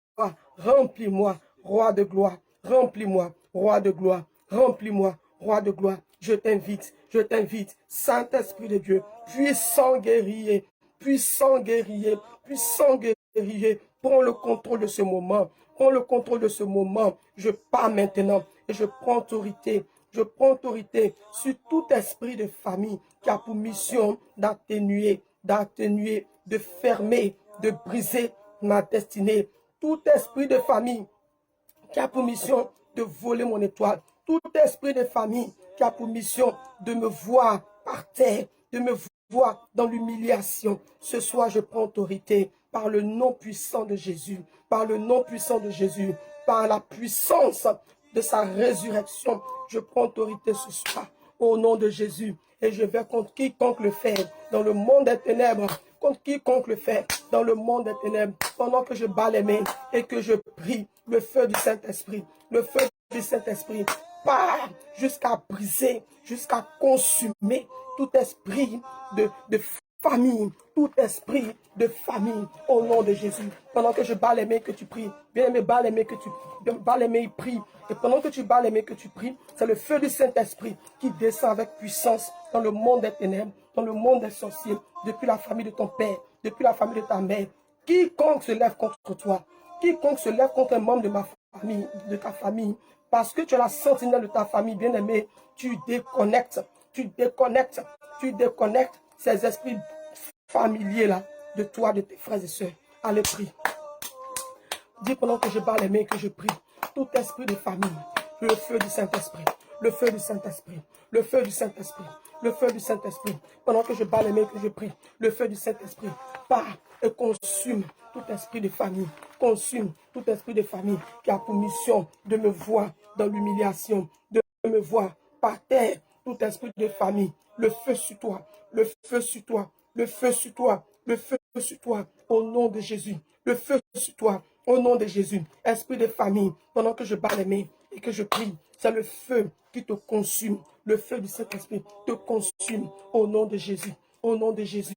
remplis-moi, roi de gloire. Remplis-moi, roi de gloire. Remplis-moi, roi de gloire. Je t'invite, Saint-Esprit de Dieu, puissant guerrier, puissant guerrier, puissant guerrier. Prends le contrôle de ce moment. Prends le contrôle de ce moment. Je pars maintenant et je prends autorité. Je prends autorité sur tout esprit de famille qui a pour mission d'atténuer, de fermer, de briser ma destinée. Tout esprit de famille qui a pour mission de voler mon étoile. Tout esprit de famille qui a pour mission de me voir par terre, de me voir dans l'humiliation. Ce soir, je prends autorité par le nom puissant de Jésus, par le nom puissant de Jésus, par la puissance de sa résurrection. Je prends autorité ce soir au nom de Jésus et je vais contre quiconque le fait dans le monde des ténèbres, contre quiconque le fait dans le monde des ténèbres, pendant que je bats les mains et que je prie le feu du Saint-Esprit, le feu du Saint-Esprit part jusqu'à briser, jusqu'à consumer tout esprit de famille, tout esprit de famille au nom de Jésus. Pendant que je bats les mains que tu pries, bien aimé, bats les mains que tu bats les mains, prie. Et pendant que tu bats les mains que tu pries, c'est le feu du Saint-Esprit qui descend avec puissance dans le monde des ténèbres, dans le monde des sorciers, depuis la famille de ton père, depuis la famille de ta mère. Quiconque se lève contre toi, quiconque se lève contre un membre de ma famille, de ta famille, parce que tu es la sentinelle de ta famille, bien-aimé, tu déconnectes ces esprits familiers là, de toi, de tes frères et sœurs. Allez, prie. Dis pendant que je bats les mains que je prie, tout esprit de famille, le feu du Saint-Esprit, le feu du Saint-Esprit, le feu du Saint-Esprit, le feu du Saint-Esprit. Pendant que je bats les mains que je prie, le feu du Saint-Esprit part et consume tout esprit de famille, consume tout esprit de famille qui a pour mission de me voir dans l'humiliation, de me voir par terre, tout esprit de famille, le feu sur toi, le feu sur toi, le feu sur toi, le feu sur toi, au nom de Jésus, le feu sur toi, au nom de Jésus, esprit de famille, pendant que je bats les mains et que je prie, c'est le feu qui te consume, le feu du Saint-Esprit te consume, au nom de Jésus, au nom de Jésus.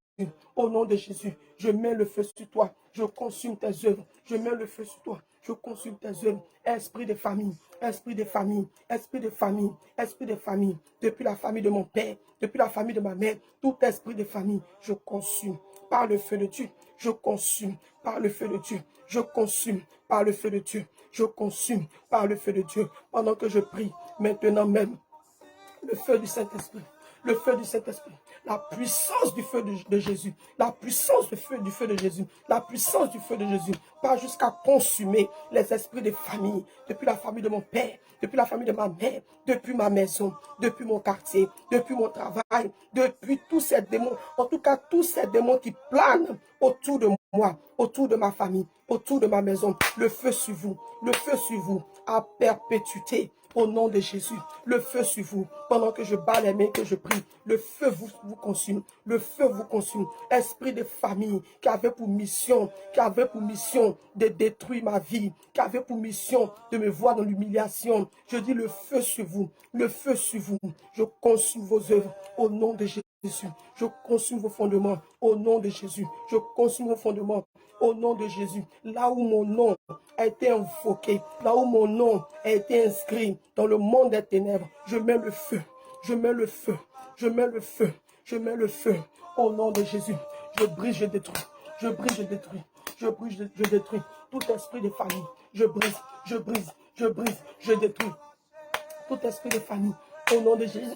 Au nom de Jésus, je mets le feu sur toi, je consume tes œuvres, je mets le feu sur toi, je consume tes œuvres, esprit de famille, esprit de famille, esprit de famille, esprit de famille, depuis la famille de mon père, depuis la famille de ma mère, tout esprit de famille, je consume par le feu de Dieu, je consume par le feu de Dieu, je consume par le feu de Dieu, je consume par le feu de Dieu, pendant que je prie, maintenant même, le feu du Saint-Esprit, le feu du Saint-Esprit, la puissance du feu de Jésus, la puissance du feu de Jésus, la puissance du feu de Jésus, pas jusqu'à consumer les esprits de famille, depuis la famille de mon père, depuis la famille de ma mère, depuis ma maison, depuis mon quartier, depuis mon travail, depuis tous ces démons, en tout cas tous ces démons qui planent autour de moi, autour de ma famille, autour de ma maison, le feu sur vous, à perpétuité, au nom de Jésus. Le feu sur vous. Pendant que je bats les mains, que je prie, le feu vous consume. Le feu vous consume. Esprit de famille qui avait pour mission, de détruire ma vie, qui avait pour mission de me voir dans l'humiliation. Je dis le feu sur vous. Le feu sur vous. Je consume vos œuvres au nom de Jésus. Je consume vos fondements au nom de Jésus. Je consume vos fondements au nom de Jésus. Là où mon nom a été invoqué, là où mon nom a été inscrit dans le monde des ténèbres, je mets le feu. Je mets le feu. Je mets le feu. Je mets le feu au nom de Jésus. Je brise, je détruis. Je brise, je détruis. Je brise, je détruis. Tout esprit de famille. Je brise, je brise, je brise, je détruis. Tout esprit de famille. Au nom de Jésus.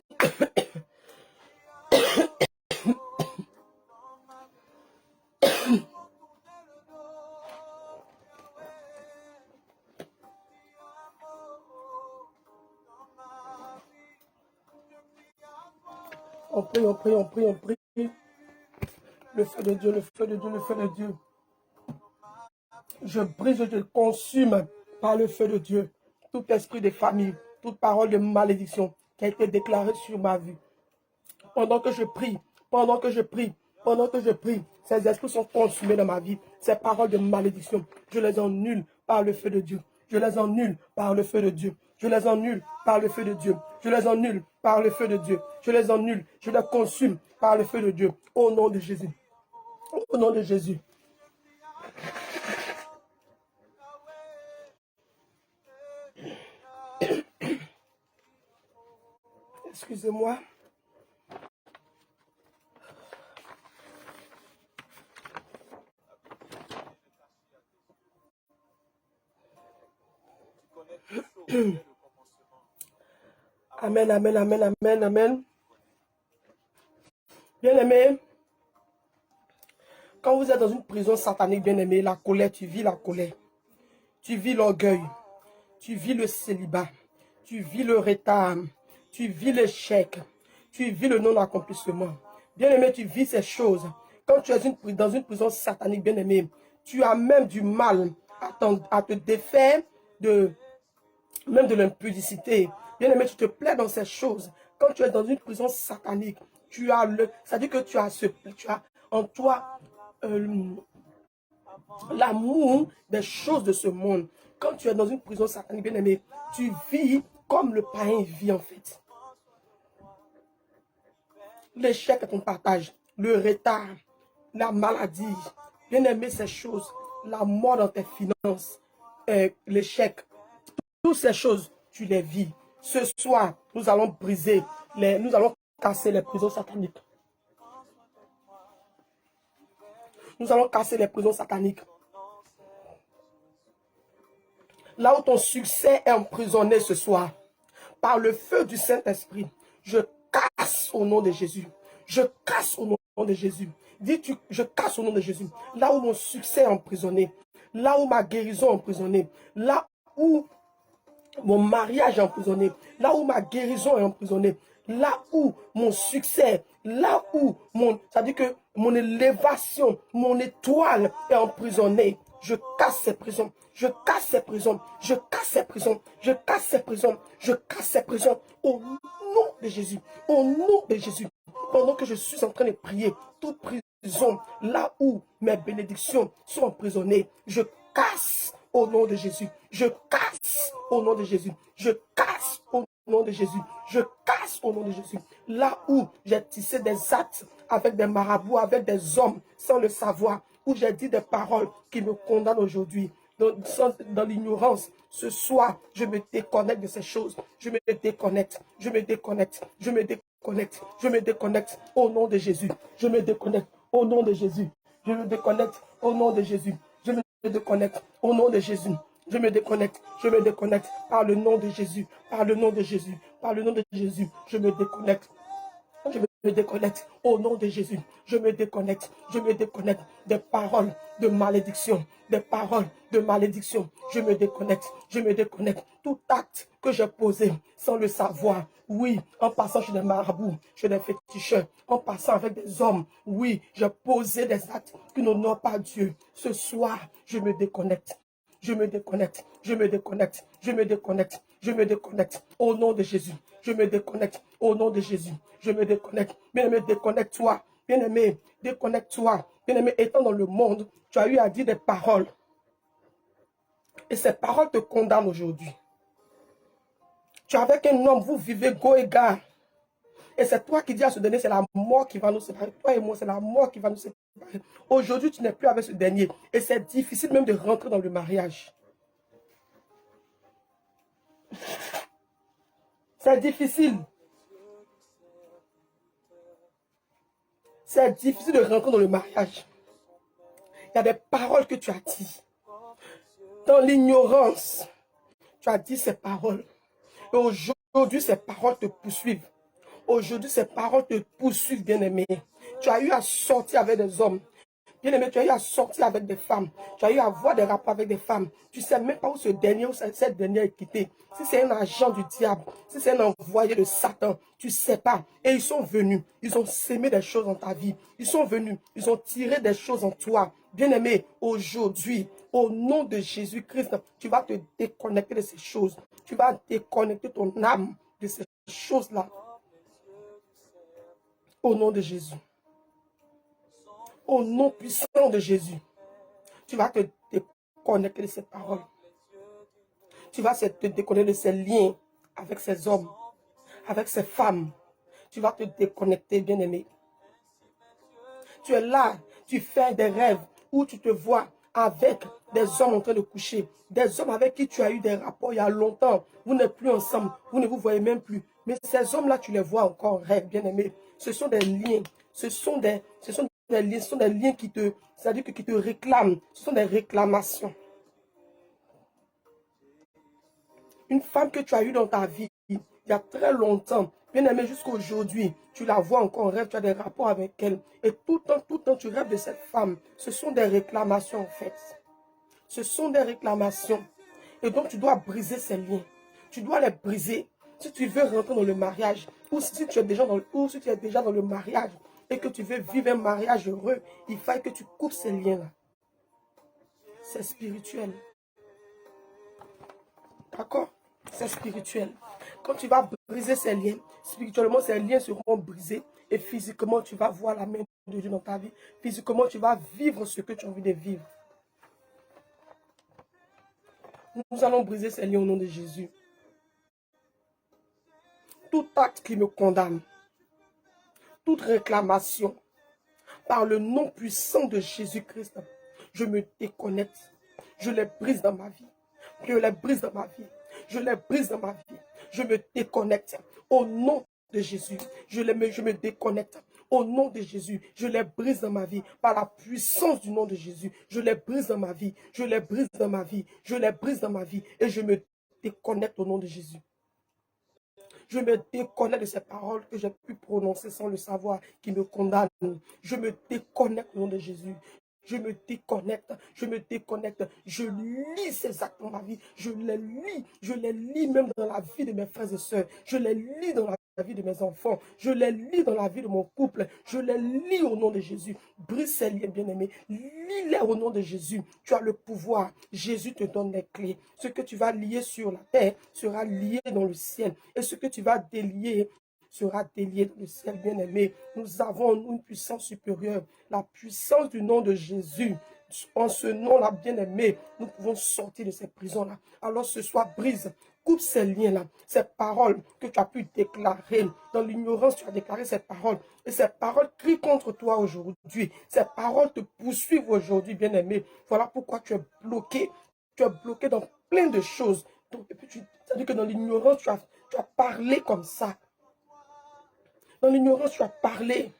On prie, on prie, on prie, on prie. Le feu de Dieu, le feu de Dieu, le feu de Dieu. Je brise, je consume par le feu de Dieu tout esprit de famille, toute parole de malédiction qui a été déclarée sur ma vie. Pendant que je prie, pendant que je prie, pendant que je prie, ces esprits sont consumés dans ma vie. Ces paroles de malédiction, je les annule par le feu de Dieu. Je les annule par le feu de Dieu. Je les annule par le feu de Dieu. Je les annule par le feu de Dieu. Je les annule, je les consume par le feu de Dieu. Au nom de Jésus. Au nom de Jésus. Excusez-moi. Amen, amen, amen, amen, amen. Bien-aimé, quand vous êtes dans une prison satanique, bien-aimé, la colère, tu vis la colère. Tu vis l'orgueil. Tu vis le célibat. Tu vis le retard. Tu vis l'échec. Tu vis le non-accomplissement. Bien-aimé, tu vis ces choses. Quand tu es dans une prison satanique, bien-aimé, tu as même du mal à te défaire même de l'impudicité. Bien-aimé, tu te plais dans ces choses. Quand tu es dans une prison satanique, c'est-à-dire que tu as en toi l'amour des choses de ce monde. Quand tu es dans une prison satanique, bien-aimé, tu vis comme le païen vit en fait. L'échec est ton partage, le retard, la maladie, bien-aimé, ces choses, la mort dans tes finances, l'échec, toutes ces choses, tu les vis. Ce soir, nous allons briser, nous allons casser les prisons sataniques. Nous allons casser les prisons sataniques. Là où ton succès est emprisonné ce soir, par le feu du Saint-Esprit, je casse au nom de Jésus. Je casse au nom de Jésus. Dis-tu, je casse au nom de Jésus. Là où mon succès est emprisonné, là où ma guérison est emprisonnée, là où mon mariage est emprisonné, là où ma guérison est emprisonnée, là où mon succès, là où c'est-à-dire que mon élévation, mon étoile est emprisonnée. Je casse ces prisons, je casse ces prisons, je casse ces prisons, je casse ces prisons, je casse ces prisons au nom de Jésus, au nom de Jésus. Pendant que je suis en train de prier, toute prison, là où mes bénédictions sont emprisonnées, je casse au nom de Jésus. Je casse au nom de Jésus. Je casse au nom de Jésus. Je casse au nom de Jésus. Là où j'ai tissé des actes avec des marabouts, avec des hommes, sans le savoir, où j'ai dit des paroles qui me condamnent aujourd'hui, dans l'ignorance, ce soir, je me déconnecte de ces choses. Je me déconnecte. Je me déconnecte. Je me déconnecte. Je me déconnecte au nom de Jésus. Je me déconnecte au nom de Jésus. Je me déconnecte au nom de Jésus. Je me déconnecte au nom de Jésus. Je me déconnecte par le nom de Jésus, par le nom de Jésus, par le nom de Jésus. Je me déconnecte. Je me déconnecte au nom de Jésus. Je me déconnecte des paroles de malédiction, des paroles de malédiction. Je me déconnecte tout acte que j'ai posé sans le savoir. Oui, en passant chez des marabouts, chez des féticheurs, en passant avec des hommes. Oui, j'ai posé des actes qui n'honorent pas Dieu. Ce soir, je me déconnecte. Je me déconnecte, je me déconnecte, je me déconnecte, Je me déconnecte au nom de Jésus. Je me déconnecte au nom de Jésus. Je me déconnecte. Bien-aimé, déconnecte-toi. Bien-aimé, déconnecte-toi. Bien-aimé, étant dans le monde, tu as eu à dire des paroles. Et ces paroles te condamnent aujourd'hui. Tu es avec un homme, vous vivez go et gare. Et c'est toi qui dis à ce dernier, c'est la mort qui va nous séparer. Toi et moi, c'est la mort qui va nous séparer. Aujourd'hui, tu n'es plus avec ce dernier. Et c'est difficile même de rentrer dans le mariage. C'est difficile. C'est difficile de rentrer dans le mariage. Il y a des paroles que tu as dites. Dans l'ignorance, tu as dit ces paroles. Et aujourd'hui, ces paroles te poursuivent. Aujourd'hui, ces paroles te poursuivent, bien-aimé. Tu as eu à sortir avec des hommes. Bien-aimé, tu as eu à sortir avec des femmes. Tu as eu à avoir des rapports avec des femmes. Tu ne sais même pas où ce dernier ou cette dernière est quitté. Si c'est un agent du diable, si c'est un envoyé de Satan, tu ne sais pas. Et ils sont venus. Ils ont sémé des choses dans ta vie. Ils sont venus. Ils ont tiré des choses en toi. Bien-aimé, aujourd'hui, au nom de Jésus-Christ, tu vas te déconnecter de ces choses. Tu vas déconnecter ton âme de ces choses-là. Au nom de Jésus. Au nom puissant de Jésus. Tu vas te déconnecter de ces paroles. Tu vas te déconnecter de ces liens avec ces hommes, avec ces femmes. Tu vas te déconnecter, bien-aimé. Tu es là, tu fais des rêves où tu te vois avec des hommes en train de coucher, des hommes avec qui tu as eu des rapports il y a longtemps. Vous n'êtes plus ensemble, vous ne vous voyez même plus. Mais ces hommes-là, tu les vois encore en rêve, bien-aimé. Ce sont des liens, ce sont des liens qui te, c'est-à-dire qui te réclament. Ce sont des réclamations. Une femme que tu as eue dans ta vie il y a très longtemps, bien aimée jusqu'à aujourd'hui, tu la vois encore en rêve, tu as des rapports avec elle. Et tout le temps, tu rêves de cette femme. Ce sont des réclamations en fait. Ce sont des réclamations. Et donc, tu dois briser ces liens. Tu dois les briser. Si tu veux rentrer dans le mariage, ou si tu es déjà dans le mariage, et que tu veux vivre un mariage heureux, il faut que tu coupes ces liens-là. C'est spirituel. D'accord? C'est spirituel. Quand tu vas briser ces liens, spirituellement, ces liens seront brisés. Et physiquement, tu vas voir la main de Dieu dans ta vie. Physiquement, tu vas vivre ce que tu as envie de vivre. Nous allons briser ces liens au nom de Jésus. Tout acte qui me condamne, toute réclamation, par le nom puissant de Jésus-Christ, je me déconnecte. Je les brise dans ma vie. Je les brise dans ma vie. Je les brise dans ma vie. Je me déconnecte au nom de Jésus. Je me déconnecte au nom de Jésus. Je les brise dans ma vie par la puissance du nom de Jésus. Je les brise dans ma vie. Je les brise dans ma vie. Je les brise dans ma vie. Et je me déconnecte au nom de Jésus. Je me déconnecte de ces paroles que j'ai pu prononcer sans le savoir, qui me condamnent. Je me déconnecte au nom de Jésus. Je me déconnecte, je lis ces actes dans ma vie, je les lis même dans la vie de mes frères et sœurs, je les lis dans la vie de mes enfants, je les lis dans la vie de mon couple, je les lis au nom de Jésus. Brise ces liens, bien-aimés, lis-les au nom de Jésus. Tu as le pouvoir, Jésus te donne les clés. Ce que tu vas lier sur la terre sera lié dans le ciel, et ce que tu vas délier sera délié dans le ciel, bien-aimé. Nous avons une puissance supérieure, la puissance du nom de Jésus. En ce nom-là, bien-aimé, nous pouvons sortir de ces prisons-là. Alors ce soir, brise, coupe ces liens-là, ces paroles que tu as pu déclarer. Dans l'ignorance, tu as déclaré ces paroles. Et ces paroles crient contre toi aujourd'hui. Ces paroles te poursuivent aujourd'hui, bien-aimé. Voilà pourquoi tu es bloqué. Tu es bloqué dans plein de choses. Donc, c'est-à-dire que dans l'ignorance, tu as parlé comme ça. Dans l'ignorance, tu as parlé.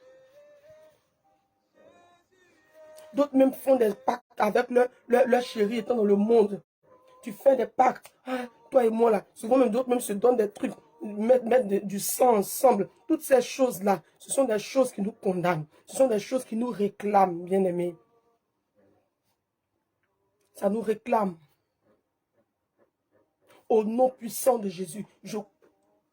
D'autres même font des pactes avec leur chéri étant dans le monde. Tu fais des pactes. Ah, toi et moi là. Souvent même d'autres même se donnent des trucs. Mettre du sang ensemble. Toutes ces choses-là, ce sont des choses qui nous condamnent. Ce sont des choses qui nous réclament, bien-aimés. Ça nous réclame. Au nom puissant de Jésus, je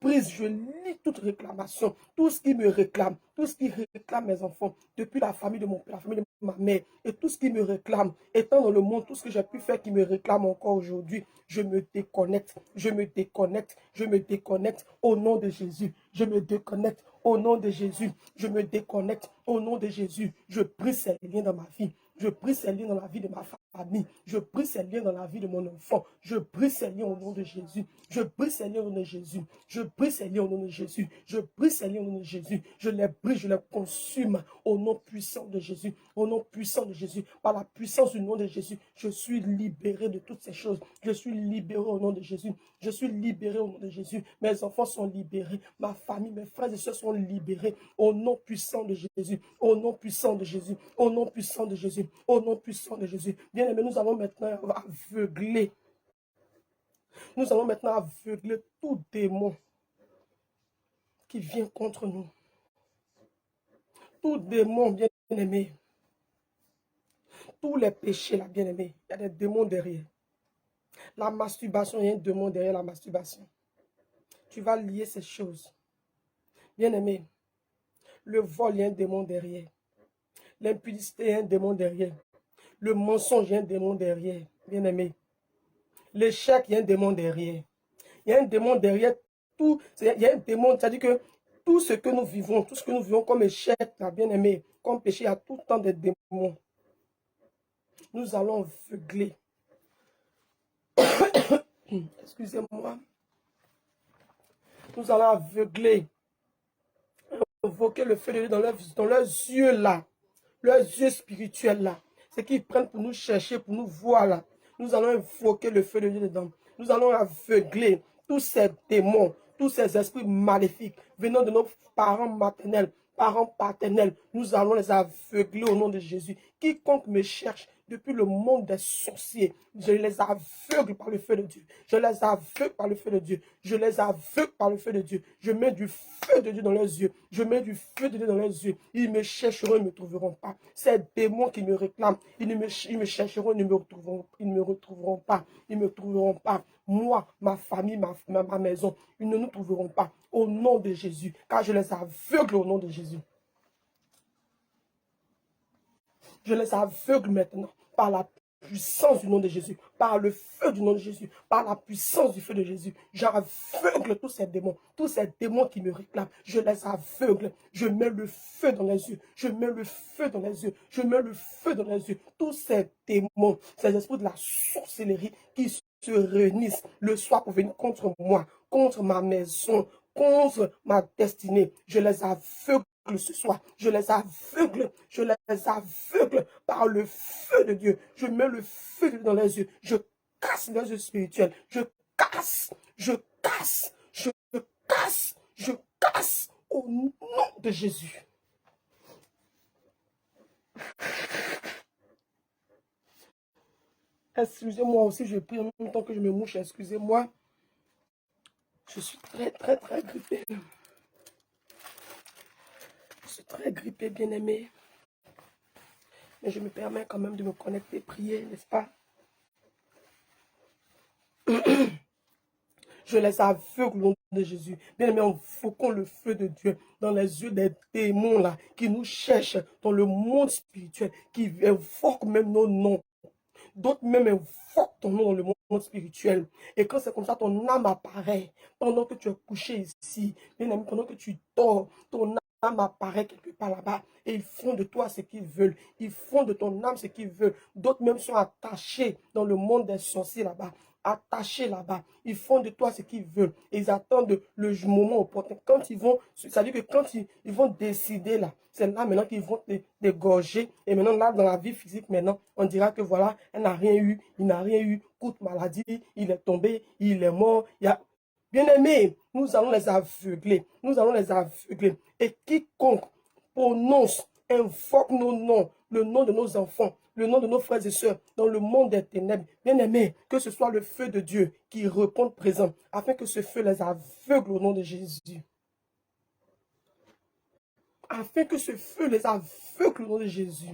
brise, je lis toute réclamation, tout ce qui me réclame, tout ce qui réclame mes enfants, depuis la famille de mon père, la famille de ma mère, et tout ce qui me réclame, étant dans le monde, tout ce que j'ai pu faire qui me réclame encore aujourd'hui, je me déconnecte, je me déconnecte, je me déconnecte au nom de Jésus, je me déconnecte au nom de Jésus, je me déconnecte au nom de Jésus, je brise ces liens dans ma vie. Je brise ces liens dans la vie de ma famille. Je brise ces liens dans la vie de mon enfant. Je brise ces liens au nom de Jésus. Je brise ces liens au nom de Jésus. Je brise ces liens au nom de Jésus. Je brise ces liens au nom de Jésus. Je les brise, je les consume au nom puissant de Jésus. Au nom puissant de Jésus. Par la puissance du nom de Jésus, je suis libéré de toutes ces choses. Je suis libéré au nom de Jésus. Je suis libéré au nom de Jésus. Mes enfants sont libérés. Ma famille, mes frères et sœurs sont libérés au nom puissant de Jésus. Au nom puissant de Jésus. Au nom puissant de Jésus. Au nom puissant de Jésus. Bien aimé, nous allons maintenant aveugler. Nous allons maintenant aveugler tout démon qui vient contre nous. Tout démon, bien aimé. Tous les péchés, là, bien aimé. Il y a des démons derrière. La masturbation, il y a un démon derrière la masturbation. Tu vas lier ces choses. Bien aimé. Le vol, il y a un démon derrière. L'impudicité, il y a un démon derrière. Le mensonge, il y a un démon derrière. Bien aimé. L'échec, il y a un démon derrière. Il y a un démon derrière tout. Il y a un démon, c'est-à-dire que tout ce que nous vivons, tout ce que nous vivons comme échec, bien aimé, comme péché, il y a tout le temps des démons. Nous allons aveugler. Excusez-moi. Nous allons aveugler. Invoquer le feu de Dieu dans leurs yeux là. Leurs yeux spirituels là. Ce qu'ils prennent pour nous chercher, pour nous voir là. Nous allons invoquer le feu de Dieu dedans. Nous allons aveugler tous ces démons, tous ces esprits maléfiques venant de nos parents maternels, parents paternels. Nous allons les aveugler au nom de Jésus. Quiconque me cherche depuis le monde des sorciers, je les aveugle par le feu de Dieu. Je les aveugle par le feu de Dieu. Je les aveugle par le feu de Dieu. Je mets du feu de Dieu dans leurs yeux. Je mets du feu de Dieu dans leurs yeux. Ils me chercheront, ils ne me trouveront pas. Ces démons qui me réclament, ils me chercheront, ils ne me retrouveront, ils ne me retrouveront pas. Ils ne me trouveront pas. Moi, ma famille, ma maison, ils ne nous trouveront pas. Au nom de Jésus, car je les aveugle au nom de Jésus. Je les aveugle maintenant par la puissance du nom de Jésus, par le feu du nom de Jésus, par la puissance du feu de Jésus. J'aveugle tous ces démons qui me réclament. Je les aveugle. Je mets le feu dans les yeux. Je mets le feu dans les yeux. Je mets le feu dans les yeux. Tous ces démons, ces esprits de la sorcellerie qui se réunissent le soir pour venir contre moi, contre ma maison, contre ma destinée. Je les aveugle ce soir. Je les aveugle par le feu de Dieu. Je mets le feu de Dieu dans les yeux. Je casse les yeux spirituels. Je casse au nom de Jésus. Excusez-moi aussi, je prie en même temps que je me mouche. Excusez-moi. Je suis très grippé. Je suis très grippé, bien-aimé. Mais je me permets quand même de me connecter, prier, n'est-ce pas? Je les aveugle au nom de Jésus. Bien-aimé, invoquons le feu de Dieu dans les yeux des démons là, qui nous cherchent dans le monde spirituel, qui invoquent même nos noms. D'autres même invoquent ton nom dans le monde spirituel. Et quand c'est comme ça, ton âme apparaît. Pendant que tu es couché ici, bien-aimé, pendant que tu dors, ton âme apparaît quelque part là-bas. Et ils font de toi ce qu'ils veulent. Ils font de ton âme ce qu'ils veulent. D'autres même sont attachés dans le monde des sorciers là-bas. Attachés là-bas. Ils font de toi ce qu'ils veulent. Et ils attendent le moment opportun. Quand ils vont, c'est-à-dire que quand ils vont décider là, c'est là maintenant qu'ils vont te dégorger. Et maintenant, là, dans la vie physique, maintenant, on dira que voilà, elle n'a rien eu, il n'a rien eu, coup de maladie, il est tombé, il est mort. Bien-aimés, nous allons les aveugler. Nous allons les aveugler. Et quiconque prononce, invoque nos noms, le nom de nos enfants, le nom de nos frères et sœurs, dans le monde des ténèbres, bien-aimés, que ce soit le feu de Dieu qui réponde présent, afin que ce feu les aveugle au nom de Jésus. Afin que ce feu les aveugle au nom de Jésus.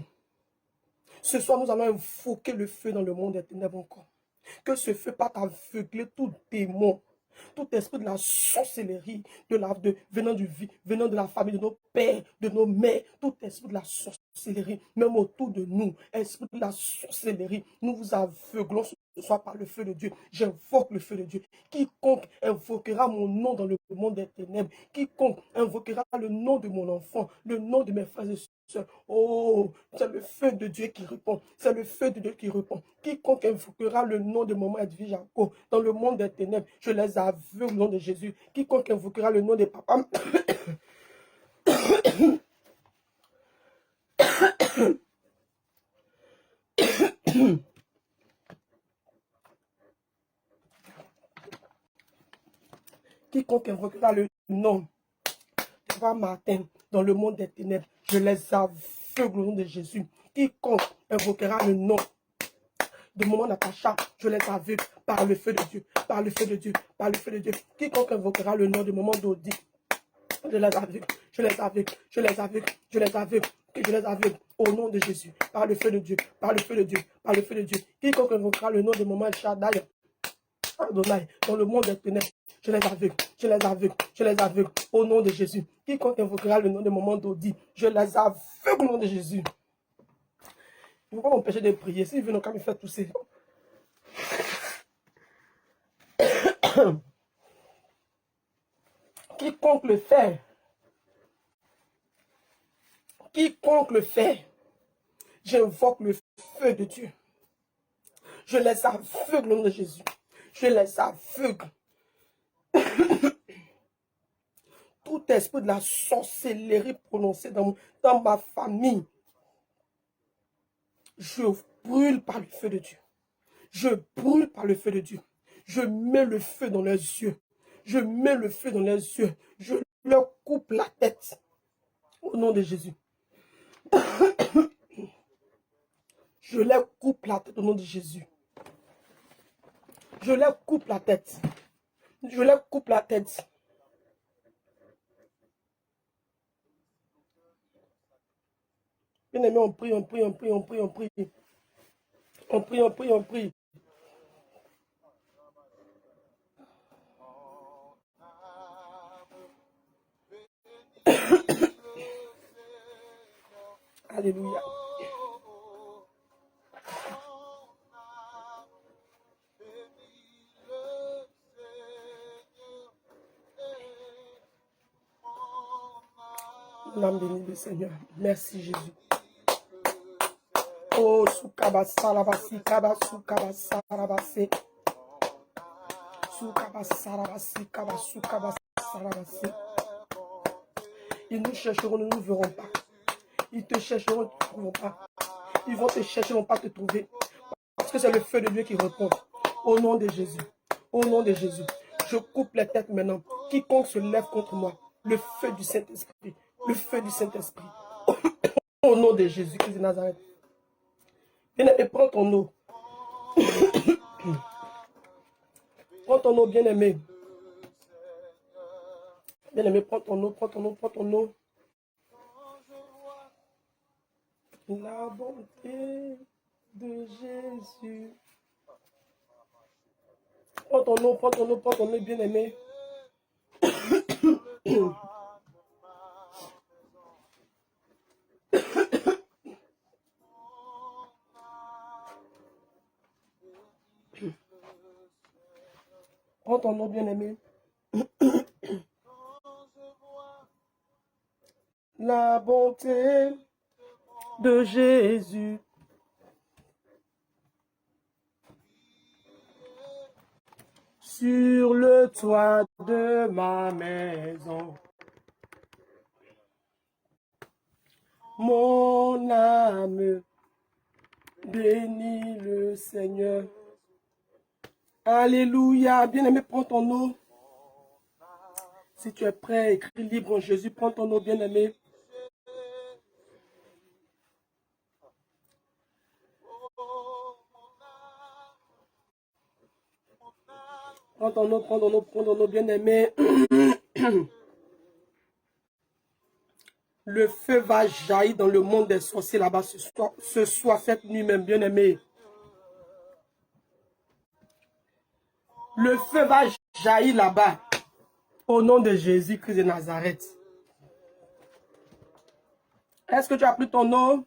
Ce soir, nous allons invoquer le feu dans le monde des ténèbres encore. Que ce feu parte aveugler tout démon Tout esprit de la sorcellerie, venant de la famille, de nos pères, de nos mères, tout esprit de la sorcellerie, même autour de nous, esprit de la sorcellerie, nous vous aveuglons ce soir par le feu de Dieu. J'invoque le feu de Dieu. Quiconque invoquera mon nom dans le monde des ténèbres, quiconque invoquera le nom de mon enfant, le nom de mes frères et sœurs, oh, c'est le feu de Dieu qui répond. C'est le feu de Dieu qui répond. Quiconque invoquera le nom de maman Edwige Jacob dans le monde des ténèbres, je les aveugle au nom de Jésus. Quiconque invoquera le nom de papa, quiconque invoquera le nom de papa Martin dans le monde des ténèbres, je les aveugle au nom de Jésus. Quiconque invoquera le nom de maman Natacha, je les aveugle par le feu de Dieu, par le feu de Dieu, par le feu de Dieu. Quiconque invoquera le nom de maman Dodi, je les aveugle, je les aveugle, je les aveugle, je les aveugle, je les aveugle au nom de Jésus, par le feu de Dieu, par le feu de Dieu, par le feu de Dieu. Quiconque invoquera le nom de maman Shaddai, Adonai, dans le monde des ténèbres, je les aveugle, je les aveugle, je les aveugle au nom de Jésus. Quiconque invoquera le nom de maman Dodi, je les aveugle au nom de Jésus. Il ne faut pas m'empêcher de prier. S'ils veulent, quand me faire tousser. Quiconque le fait, j'invoque le feu de Dieu. Je les aveugle au nom de Jésus. Je les aveugle. Tout esprit de la sorcellerie prononcée dans ma famille, je brûle par le feu de Dieu. Je brûle par le feu de Dieu. Je mets le feu dans leurs yeux. Je mets le feu dans leurs yeux. Je leur coupe la tête. Au nom de Jésus. Je leur coupe la tête au nom de Jésus. Je leur coupe la tête. Je leur coupe la tête. Bien aimé, on prie, on prie, on prie, on prie, on prie. On prie, on prie, on prie. Alléluia. L'âme bénie du Seigneur. Merci Jésus. Oh, soukabasa rabasi, kabasu kabasa rabasi. Soukabasa rabasi, kabasu kabasa rabasi. Ils nous chercheront, nous ne nous verront pas. Ils te chercheront, nous ne te trouveront pas. Ils vont te chercher, ils ne vont pas te trouver. Parce que c'est le feu de Dieu qui répond. Au nom de Jésus. Au nom de Jésus. Je coupe les têtes maintenant. Quiconque se lève contre moi. Le feu du Saint-Esprit. Le feu du Saint-Esprit. Au nom de Jésus-Christ de Nazareth. Bien-aimé, prends ton eau. Prends ton eau, bien-aimé. Bien-aimé, prends ton eau, prends ton eau, prends ton eau. La bonté de Jésus. Prends ton eau, prends ton eau, prends ton eau, bien-aimé. Prends ton eau, bien-aimé. La bonté de Jésus. Sur le toit de ma maison. Mon âme bénit le Seigneur. Alléluia. Bien-aimé, prends ton eau. Si tu es prêt, écris libre en Jésus. Prends ton eau, bien-aimé. Prends ton eau, prends ton eau, prends ton eau, bien-aimé. Le feu va jaillir dans le monde des sorciers là-bas ce soir, cette nuit même, bien-aimé. Le feu va jaillit là-bas. Au nom de Jésus-Christ de Nazareth. Est-ce que tu as pris ton eau?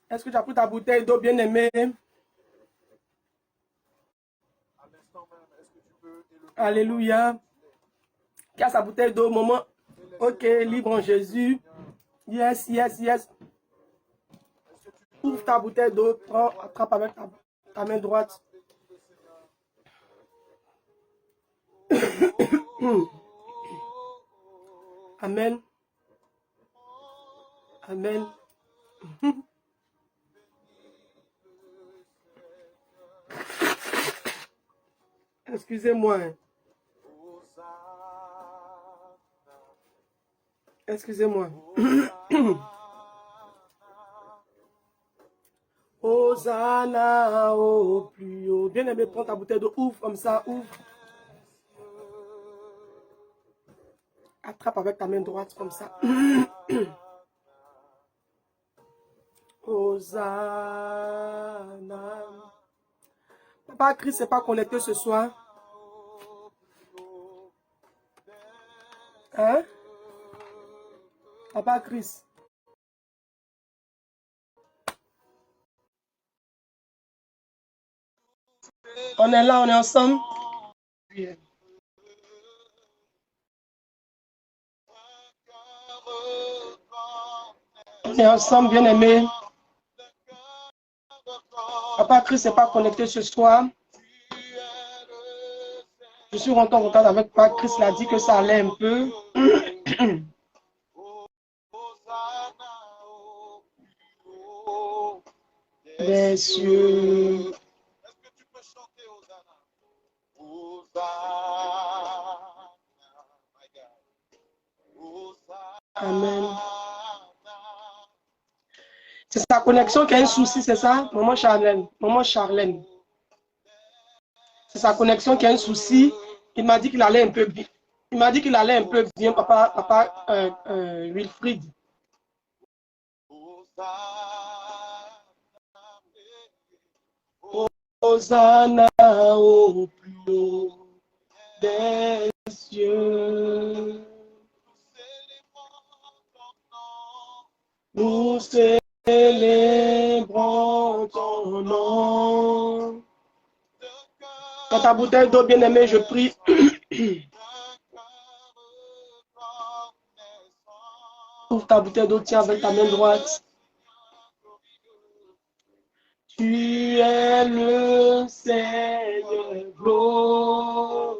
Est-ce que tu as pris ta bouteille d'eau, bien-aimée? Alléluia. Qui a sa bouteille d'eau, maman? Ok, libre en Jésus. Yes, yes, yes. Ouvre ta bouteille d'eau, prends, attrape avec ta main droite. Amen. Amen. Excusez-moi. Excusez-moi. Hosanna au plus haut. Bien-aimé, prends ta bouteille d'eau, ouvre comme ça, ouvre. Attrape avec ta main droite comme ça. Hosanna. Papa Christ n'est pas connecté ce soir. Hein? Papa Christ. On est là, on est ensemble. On est ensemble, bien-aimés. Papa Christ n'est pas connecté ce soir. Je suis rentré en contact avec Papa Christ. Il a dit que ça allait un peu. Des cieux.
Est-ce que tu peux chanter Hosanna?
Amen. C'est sa connexion qui a un souci, c'est ça, maman Charlène? Maman Charlène. C'est sa connexion qui a un souci. Il m'a dit qu'il allait un peu bien. Il m'a dit qu'il allait un peu bien, papa Wilfried. Hosanna au plus haut des cieux. Nous célébrons ton nom. Dans ta bouteille d'eau, bien-aimée, je prie. Ouvre ta bouteille d'eau, tiens avec ta main droite. Tu es le Seigneur glorieux.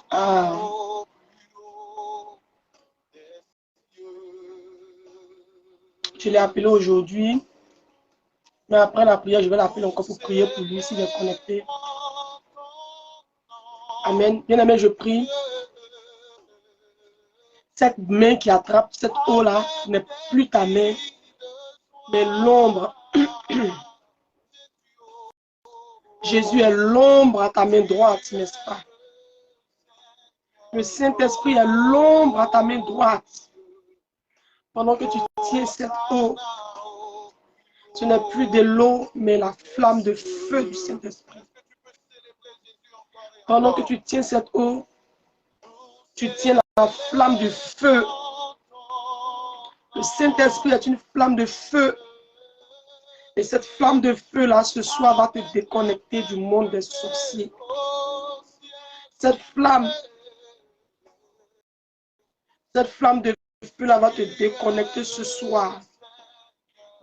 Ah. Je l'ai appelé aujourd'hui. Mais après la prière, je vais l'appeler encore pour prier pour lui s'il est connecté. Amen. Bien-aimé, je prie. Cette main qui attrape cette eau-là n'est plus ta main, mais l'ombre. Jésus est l'ombre à ta main droite, n'est-ce pas? Le Saint-Esprit est l'ombre à ta main droite. Pendant que tu tiens cette eau, ce n'est plus de l'eau, mais la flamme de feu du Saint-Esprit. Pendant que tu tiens cette eau, tu tiens la flamme du feu. Le Saint-Esprit est une flamme de feu. Et cette flamme de feu-là, ce soir, va te déconnecter du monde des sorciers. Cette flamme de feu-là va te déconnecter ce soir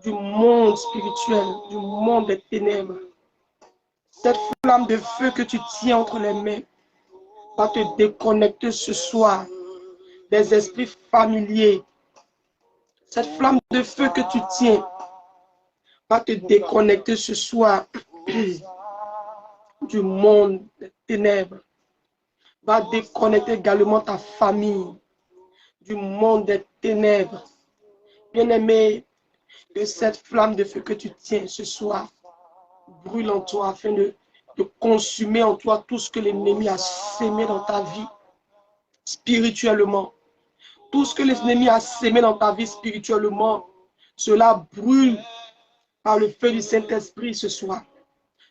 du monde spirituel, du monde des ténèbres. Cette flamme de feu que tu tiens entre les mains va te déconnecter ce soir des esprits familiers. Cette flamme de feu que tu tiens va te déconnecter ce soir du monde des ténèbres. Va déconnecter également ta famille du monde des ténèbres. Bien-aimé, que cette flamme de feu que tu tiens ce soir brûle en toi afin de consumer en toi tout ce que l'ennemi a sémé dans ta vie spirituellement. Tout ce que l'ennemi a sémé dans ta vie spirituellement, cela brûle par le feu du Saint-Esprit ce soir.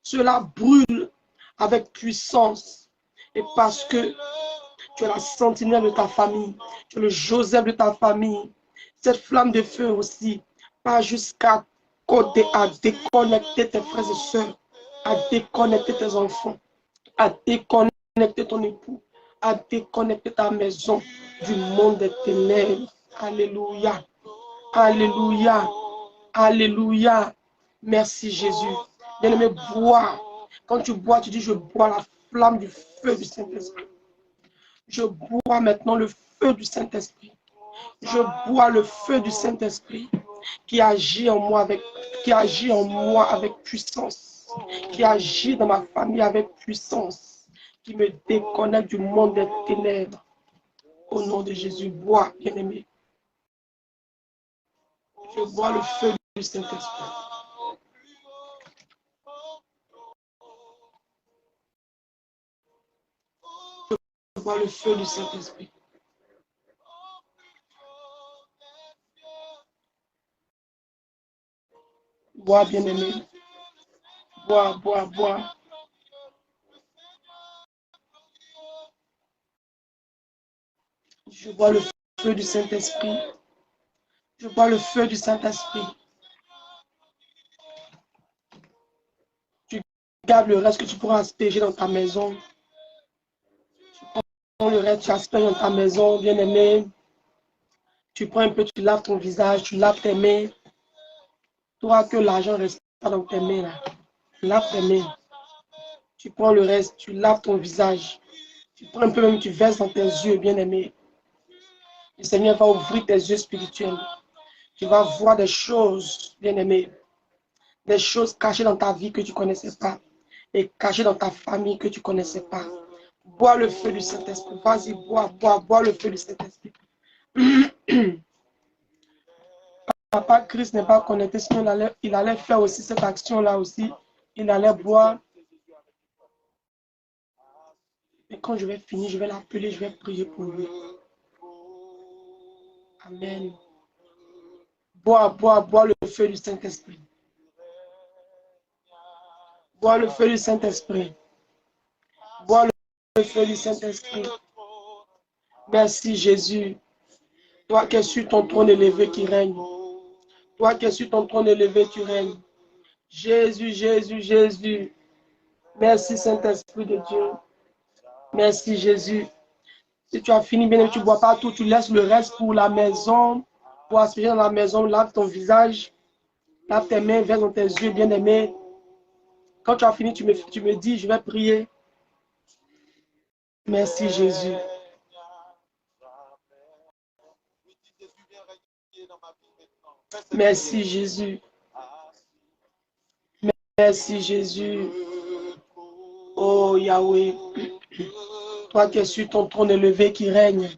Cela brûle avec puissance. Et parce que tu es la sentinelle de ta famille, tu es le Joseph de ta famille, cette flamme de feu aussi, pas jusqu'à côté à déconnecter tes frères et sœurs, à déconnecter tes enfants, à déconnecter ton époux, à déconnecter ta maison du monde des ténèbres. Alléluia. Alléluia. Alléluia. Merci Jésus. Bien-aimé, bois. Quand tu bois, tu dis, je bois la flamme du feu du Saint-Esprit. Je bois maintenant le feu du Saint-Esprit. Je bois le feu du Saint-Esprit qui agit en moi avec puissance, qui agit dans ma famille avec puissance, qui me déconnecte du monde des ténèbres. Au nom de Jésus, bois, bien-aimé. Je bois le feu du Saint-Esprit. Je bois le feu du Saint-Esprit. Bois, bien-aimé. Bois, bois, bois. Je bois le feu du Saint-Esprit. Je bois le feu du Saint-Esprit. Tu gardes le reste que tu pourras asperger dans ta maison. Tu prends le reste, tu asperges dans ta maison, bien-aimé. Tu prends un peu, tu laves ton visage, tu laves tes mains. Toi, que l'argent reste pas dans tes mains, là. Lave tes mains. Tu prends le reste, tu laves ton visage. Tu prends un peu même, tu verses dans tes yeux, bien-aimé. Le Seigneur va ouvrir tes yeux spirituels. Tu vas voir des choses, bien-aimé. Des choses cachées dans ta vie que tu ne connaissais pas. Et cachées dans ta famille que tu ne connaissais pas. Bois le feu du Saint-Esprit. Vas-y, bois le feu du Saint-Esprit. Papa Christ n'est pas connecté, sinon il allait faire aussi cette action-là aussi. Il allait boire. Et quand je vais finir, je vais l'appeler, je vais prier pour lui. Amen. Bois le feu du Saint-Esprit. Bois le feu du Saint-Esprit. Bois le feu du Saint-Esprit. Merci Jésus. Toi qui es sur ton trône élevé qui règne. Toi qui es sur ton trône élevé, tu règnes. Jésus, Jésus, Jésus. Merci Saint-Esprit de Dieu. Merci Jésus. Si tu as fini, bien tu ne bois pas tout, tu laisses le reste pour la maison. Pour aspirer dans la maison, lave ton visage. Lave tes mains, verse dans tes yeux, bien-aimé. Quand tu as fini, tu me dis, je vais prier. Merci Jésus. Merci Jésus. Merci Jésus. Oh Yahweh. Toi qui es sur ton trône élevé qui règne.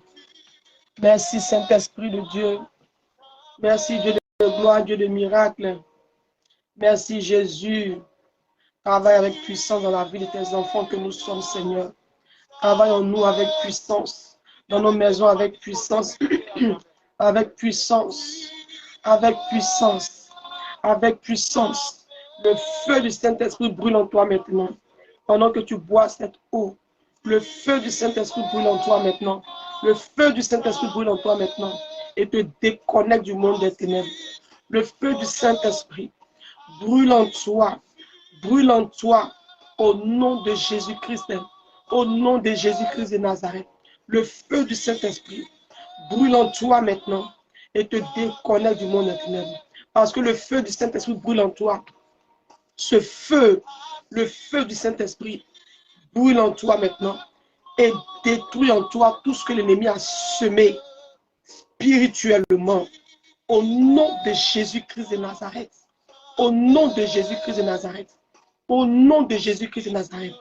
Merci Saint-Esprit de Dieu. Merci Dieu de gloire, Dieu de miracle. Merci Jésus. Travaille avec puissance dans la vie de tes enfants que nous sommes, Seigneur. Travaille en nous avec puissance. Dans nos maisons avec puissance. Avec puissance. Avec puissance. Avec puissance. Le feu du Saint-Esprit brûle en toi maintenant. Pendant que tu bois cette eau. Le feu du Saint-Esprit brûle en toi maintenant. Le feu du Saint-Esprit brûle en toi maintenant. Et te déconnecte du monde des ténèbres. Le feu du Saint-Esprit brûle en toi. Brûle en toi. Au nom de Jésus-Christ. Au nom de Jésus-Christ de Nazareth. Le feu du Saint-Esprit brûle en toi maintenant. Et te déconnecte du monde des ténèbres. Parce que le feu du Saint-Esprit brûle en toi. Ce feu, le feu du Saint-Esprit, brûle en toi maintenant et détruit en toi tout ce que l'ennemi a semé spirituellement. Au nom de Jésus-Christ de Nazareth. Au nom de Jésus-Christ de Nazareth. Au nom de Jésus-Christ de Nazareth.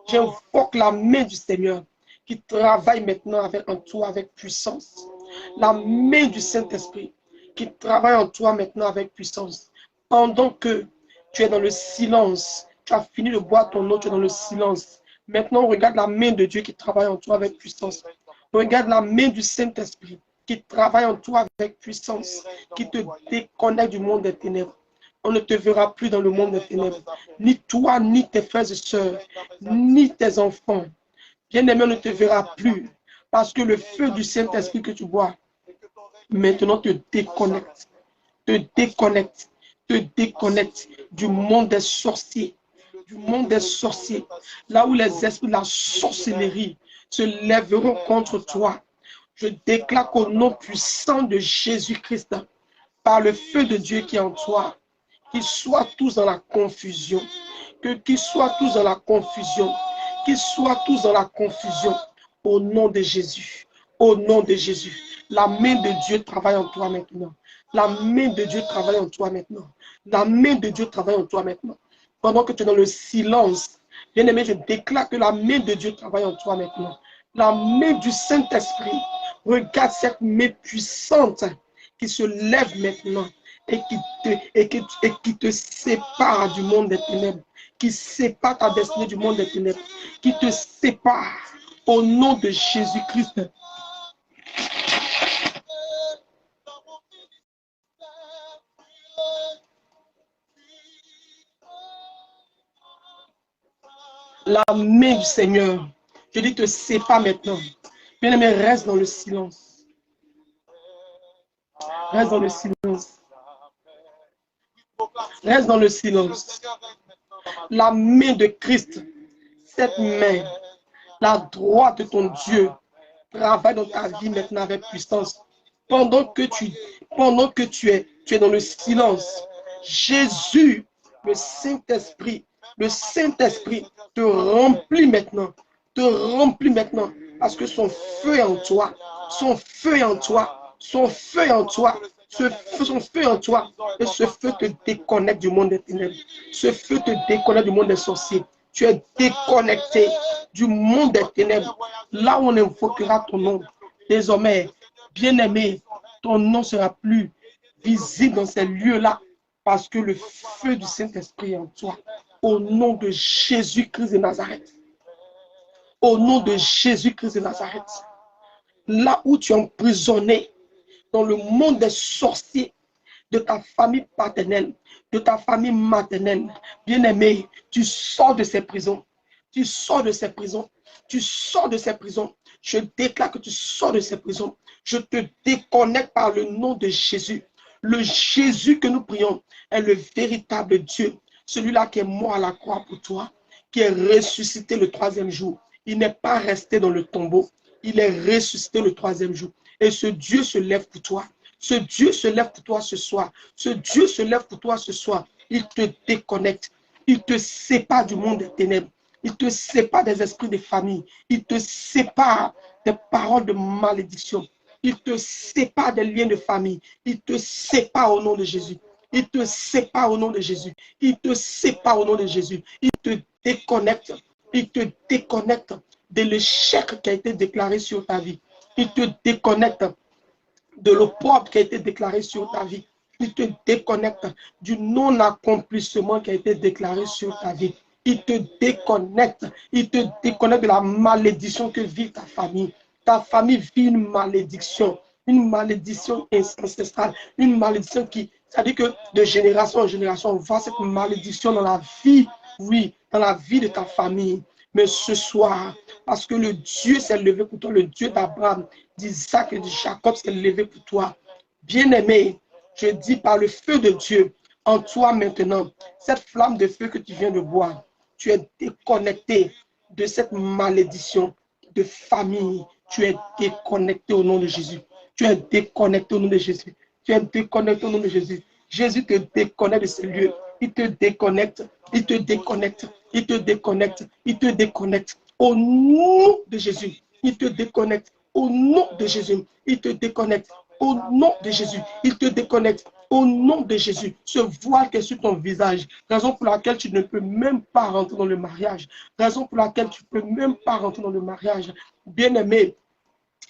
J'invoque la main du Seigneur qui travaille maintenant en toi avec puissance. La main du Saint-Esprit qui travaille en toi maintenant avec puissance. Pendant que tu es dans le silence, tu as fini de boire ton eau, tu es dans le silence. Maintenant, regarde la main de Dieu qui travaille en toi avec puissance. Regarde la main du Saint-Esprit qui travaille en toi avec puissance, qui te déconnecte du monde des ténèbres. On ne te verra plus dans le monde des ténèbres. Ni toi, ni tes frères et sœurs, ni tes enfants. Bien-aimé, on ne te verra plus. Parce que le feu du Saint-Esprit que tu bois, maintenant te déconnecte. Te déconnecte. Te déconnecte du monde des sorciers. Du monde des sorciers. Là où les esprits de la sorcellerie se lèveront contre toi. Je déclare qu'au nom puissant de Jésus-Christ, par le feu de Dieu qui est en toi, qu'ils soient tous dans la confusion. Qu'ils soient tous dans la confusion. Qu'ils soient tous dans la confusion. Au nom de Jésus. Au nom de Jésus. La main de Dieu travaille en toi maintenant. La main de Dieu travaille en toi maintenant. La main de Dieu travaille en toi maintenant. Pendant que tu es dans le silence, bien-aimé, je déclare que la main de Dieu travaille en toi maintenant. La main du Saint-Esprit. Regarde cette main puissante qui se lève maintenant et qui te sépare du monde des ténèbres, qui sépare ta destinée du monde des ténèbres, qui te sépare au nom de Jésus-Christ. La main du Seigneur, je dis, te sépare maintenant. Bien-aimé, reste dans le silence. Reste dans le silence. Reste dans le silence. La main de Christ, cette main, la droite de ton Dieu, travaille dans ta vie maintenant avec puissance. Pendant que tu es dans le silence, Jésus, le Saint-Esprit te remplit maintenant. Te remplit maintenant. Parce que son feu est en toi. Son feu est en toi. Son feu est en toi. Son feu est en toi. Et ce feu te déconnecte du monde des ténèbres. Ce feu te déconnecte du monde des sorciers. Tu es déconnecté du monde des ténèbres. Là où on invoquera ton nom. Désormais, bien-aimé, ton nom sera plus visible dans ces lieux-là. Parce que le feu du Saint-Esprit est en toi. Au nom de Jésus-Christ de Nazareth. Au nom de Jésus-Christ de Nazareth. Là où tu es emprisonné dans le monde des sorciers, de ta famille paternelle, de ta famille maternelle, bien-aimé, tu sors de ces prisons. Tu sors de ces prisons. Tu sors de ces prisons. Je déclare que tu sors de ces prisons. Je te déconnecte par le nom de Jésus. Le Jésus que nous prions est le véritable Dieu. Celui-là qui est mort à la croix pour toi, qui est ressuscité le troisième jour. Il n'est pas resté dans le tombeau. Il est ressuscité le troisième jour. Et ce Dieu se lève pour toi. Ce Dieu se lève pour toi ce soir. Ce Dieu se lève pour toi ce soir. Il te déconnecte. Il te sépare du monde des ténèbres. Il te sépare des esprits de famille. Il te sépare des paroles de malédiction. Il te sépare des liens de famille. Il te sépare au nom de Jésus. Il te sépare au nom de Jésus. Il te sépare au nom de Jésus. Il te déconnecte. Il te déconnecte de l'échec qui a été déclaré sur ta vie. Il te déconnecte de l'opprobre qui a été déclaré sur ta vie. Il te déconnecte du non-accomplissement qui a été déclaré sur ta vie. Il te déconnecte. Il te déconnecte de la malédiction que vit ta famille. Ta famille vit une malédiction ancestrale, une malédiction qui, c'est-à-dire que de génération en génération, on voit cette malédiction dans la vie, oui, dans la vie de ta famille. Mais ce soir, parce que le Dieu s'est levé pour toi, le Dieu d'Abraham, d'Isaac et de Jacob s'est levé pour toi. Bien-aimé, je dis par le feu de Dieu, en toi maintenant, cette flamme de feu que tu viens de boire, tu es déconnecté de cette malédiction de famille. Tu es déconnecté au nom de Jésus. Tu es déconnecté au nom de Jésus. Tu es déconnecté au nom de Jésus. Jésus te déconnecte de ces lieux. Il te déconnecte. Il te déconnecte. Il te déconnecte. Il te déconnecte. Au nom de Jésus. Il te déconnecte. Au nom de Jésus. Il te déconnecte. Au nom de Jésus. Il te déconnecte. Au nom de Jésus. Ce voile qui est sur ton visage. Raison pour laquelle tu ne peux même pas rentrer dans le mariage. Raison pour laquelle tu ne peux même pas rentrer dans le mariage. Bien-aimé,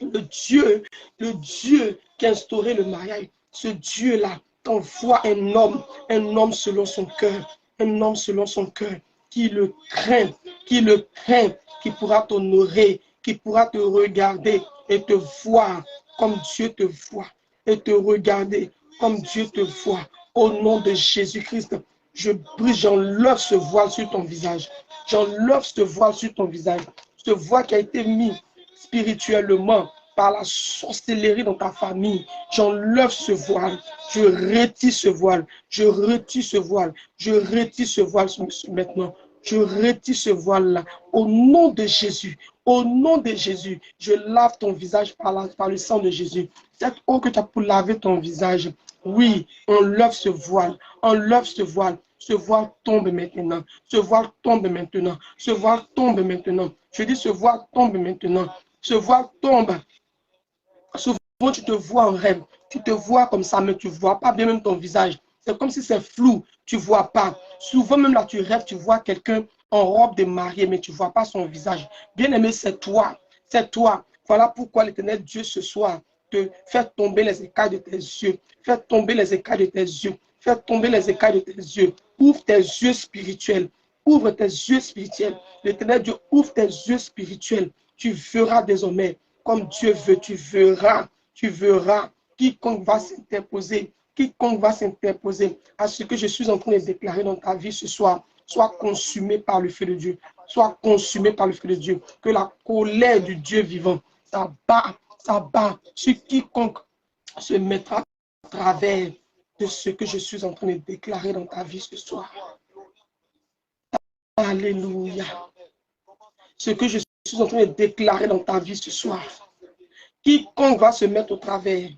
le Dieu qui a instauré le mariage, ce Dieu-là t'envoie un homme selon son cœur, un homme selon son cœur, qui le craint, qui pourra t'honorer, qui pourra te regarder et te voir comme Dieu te voit, et te regarder comme Dieu te voit, Au nom de Jésus-Christ, je brise, j'enlève ce voile sur ton visage. J'enlève ce voile sur ton visage. Ce voile qui a été mis spirituellement par la sorcellerie dans ta famille. J'enlève ce voile. Je retire ce voile. Je retire ce voile. Je retire ce voile maintenant. Je retire ce voile-là. Au nom de Jésus. Au nom de Jésus. Je lave ton visage par le sang de Jésus. Cette eau que tu as pour laver ton visage. Oui, enlève ce voile. Enlève ce voile. Ce voile tombe maintenant. Ce voile tombe maintenant. Ce voile tombe maintenant. Je dis ce voile tombe maintenant. Ce voile tombe. Souvent, tu te vois en rêve. Tu te vois comme ça, mais tu ne vois pas bien même ton visage. C'est comme si c'est flou. Tu ne vois pas. Souvent, même là, tu rêves, tu vois quelqu'un en robe de mariée, mais tu ne vois pas son visage. Bien-aimé, c'est toi. C'est toi. Voilà pourquoi l'Éternel Dieu ce soir te fait tomber les écailles de tes yeux. Fais tomber les écailles de tes yeux. Fais tomber les écailles de tes yeux. Ouvre tes yeux spirituels. Ouvre tes yeux spirituels. L'Éternel Dieu ouvre tes yeux spirituels. Tu verras désormais comme Dieu veut. Tu verras. Tu verras. Quiconque va s'interposer. Quiconque va s'interposer à ce que je suis en train de déclarer dans ta vie ce soir, soit consumé par le feu de Dieu. Soit consumé par le feu de Dieu. Que la colère du Dieu vivant s'abat sur quiconque se mettra à travers de ce que je suis en train de déclarer dans ta vie ce soir. Alléluia. Ce que je suis en train de déclarer dans ta vie ce soir. Quiconque va se mettre au travers.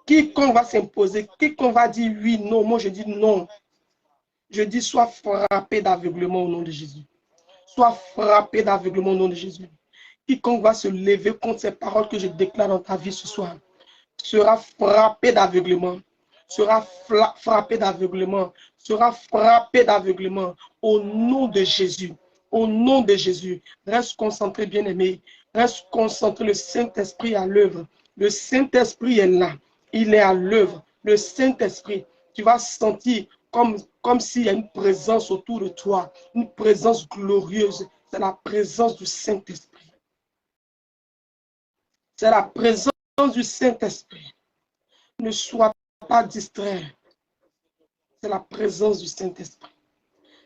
Quiconque va s'imposer. Quiconque va dire oui, non. Moi, je dis non. Je dis sois frappé d'aveuglement au nom de Jésus. Sois frappé d'aveuglement au nom de Jésus. Quiconque va se lever contre ces paroles que je déclare dans ta vie ce soir sera frappé d'aveuglement. Sera frappé d'aveuglement. Sera frappé d'aveuglement au nom de Jésus. Au nom de Jésus. Reste concentré, bien-aimé. Reste concentré. Le Saint-Esprit est à l'œuvre. Le Saint-Esprit est là. Il est à l'œuvre. Le Saint-Esprit, tu vas sentir comme s'il y a une présence autour de toi. Une présence glorieuse. C'est la présence du Saint-Esprit. C'est la présence du Saint-Esprit. Ne sois pas distrait. C'est la présence du Saint-Esprit.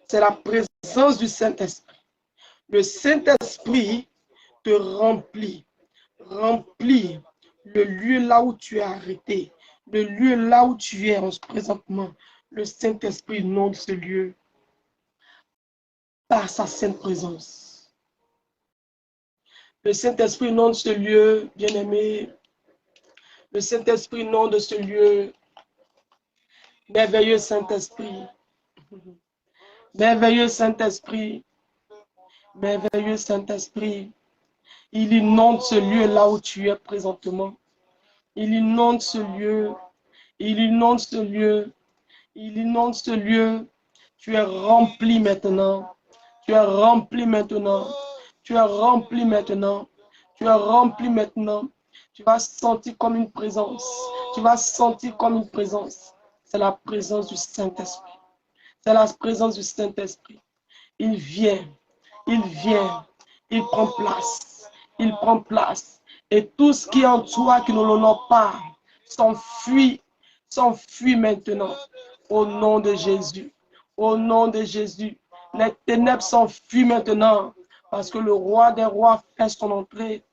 C'est la présence du Saint-Esprit. Le Saint-Esprit te remplit. Remplit le lieu là où tu es arrêté. Le lieu là où tu es présentement. Le Saint-Esprit inonde ce lieu par sa sainte présence. Le Saint-Esprit inonde ce lieu, bien-aimé. Le Saint-Esprit inonde ce lieu. Merveilleux Saint-Esprit. Merveilleux Saint-Esprit. Merveilleux Saint-Esprit. Il inonde ce lieu là où tu es présentement. Il inonde ce lieu. Il inonde ce lieu. Il inonde ce lieu. Tu es rempli maintenant. Tu es rempli maintenant. Tu es rempli maintenant. Tu es rempli maintenant. Tu vas sentir comme une présence. Tu vas sentir comme une présence. C'est la présence du Saint-Esprit. C'est la présence du Saint-Esprit. Il vient. Il vient. Il prend place. Il prend place. Et tout ce qui est en toi qui ne l'honore pas s'enfuit. S'enfuit maintenant. Au nom de Jésus. Au nom de Jésus. Les ténèbres s'enfuient maintenant. Parce que le roi des rois fait son entrée.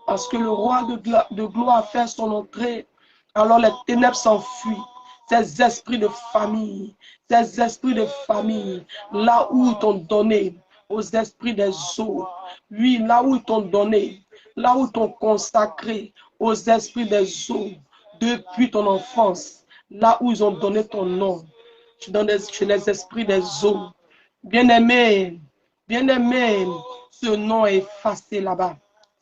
Parce que le roi de gloire fait son entrée. Alors les ténèbres s'enfuient. Ces esprits de famille. Ces esprits de famille. Là où ils t'ont donné. Aux esprits des eaux. Oui, là où ils t'ont donné. Là où ils t'ont consacré. Aux esprits des eaux. Depuis ton enfance. Là où ils ont donné ton nom. Tu donnes chez les esprits des eaux. Bien-aimé. Bien-aimé. Ce nom est effacé là-bas.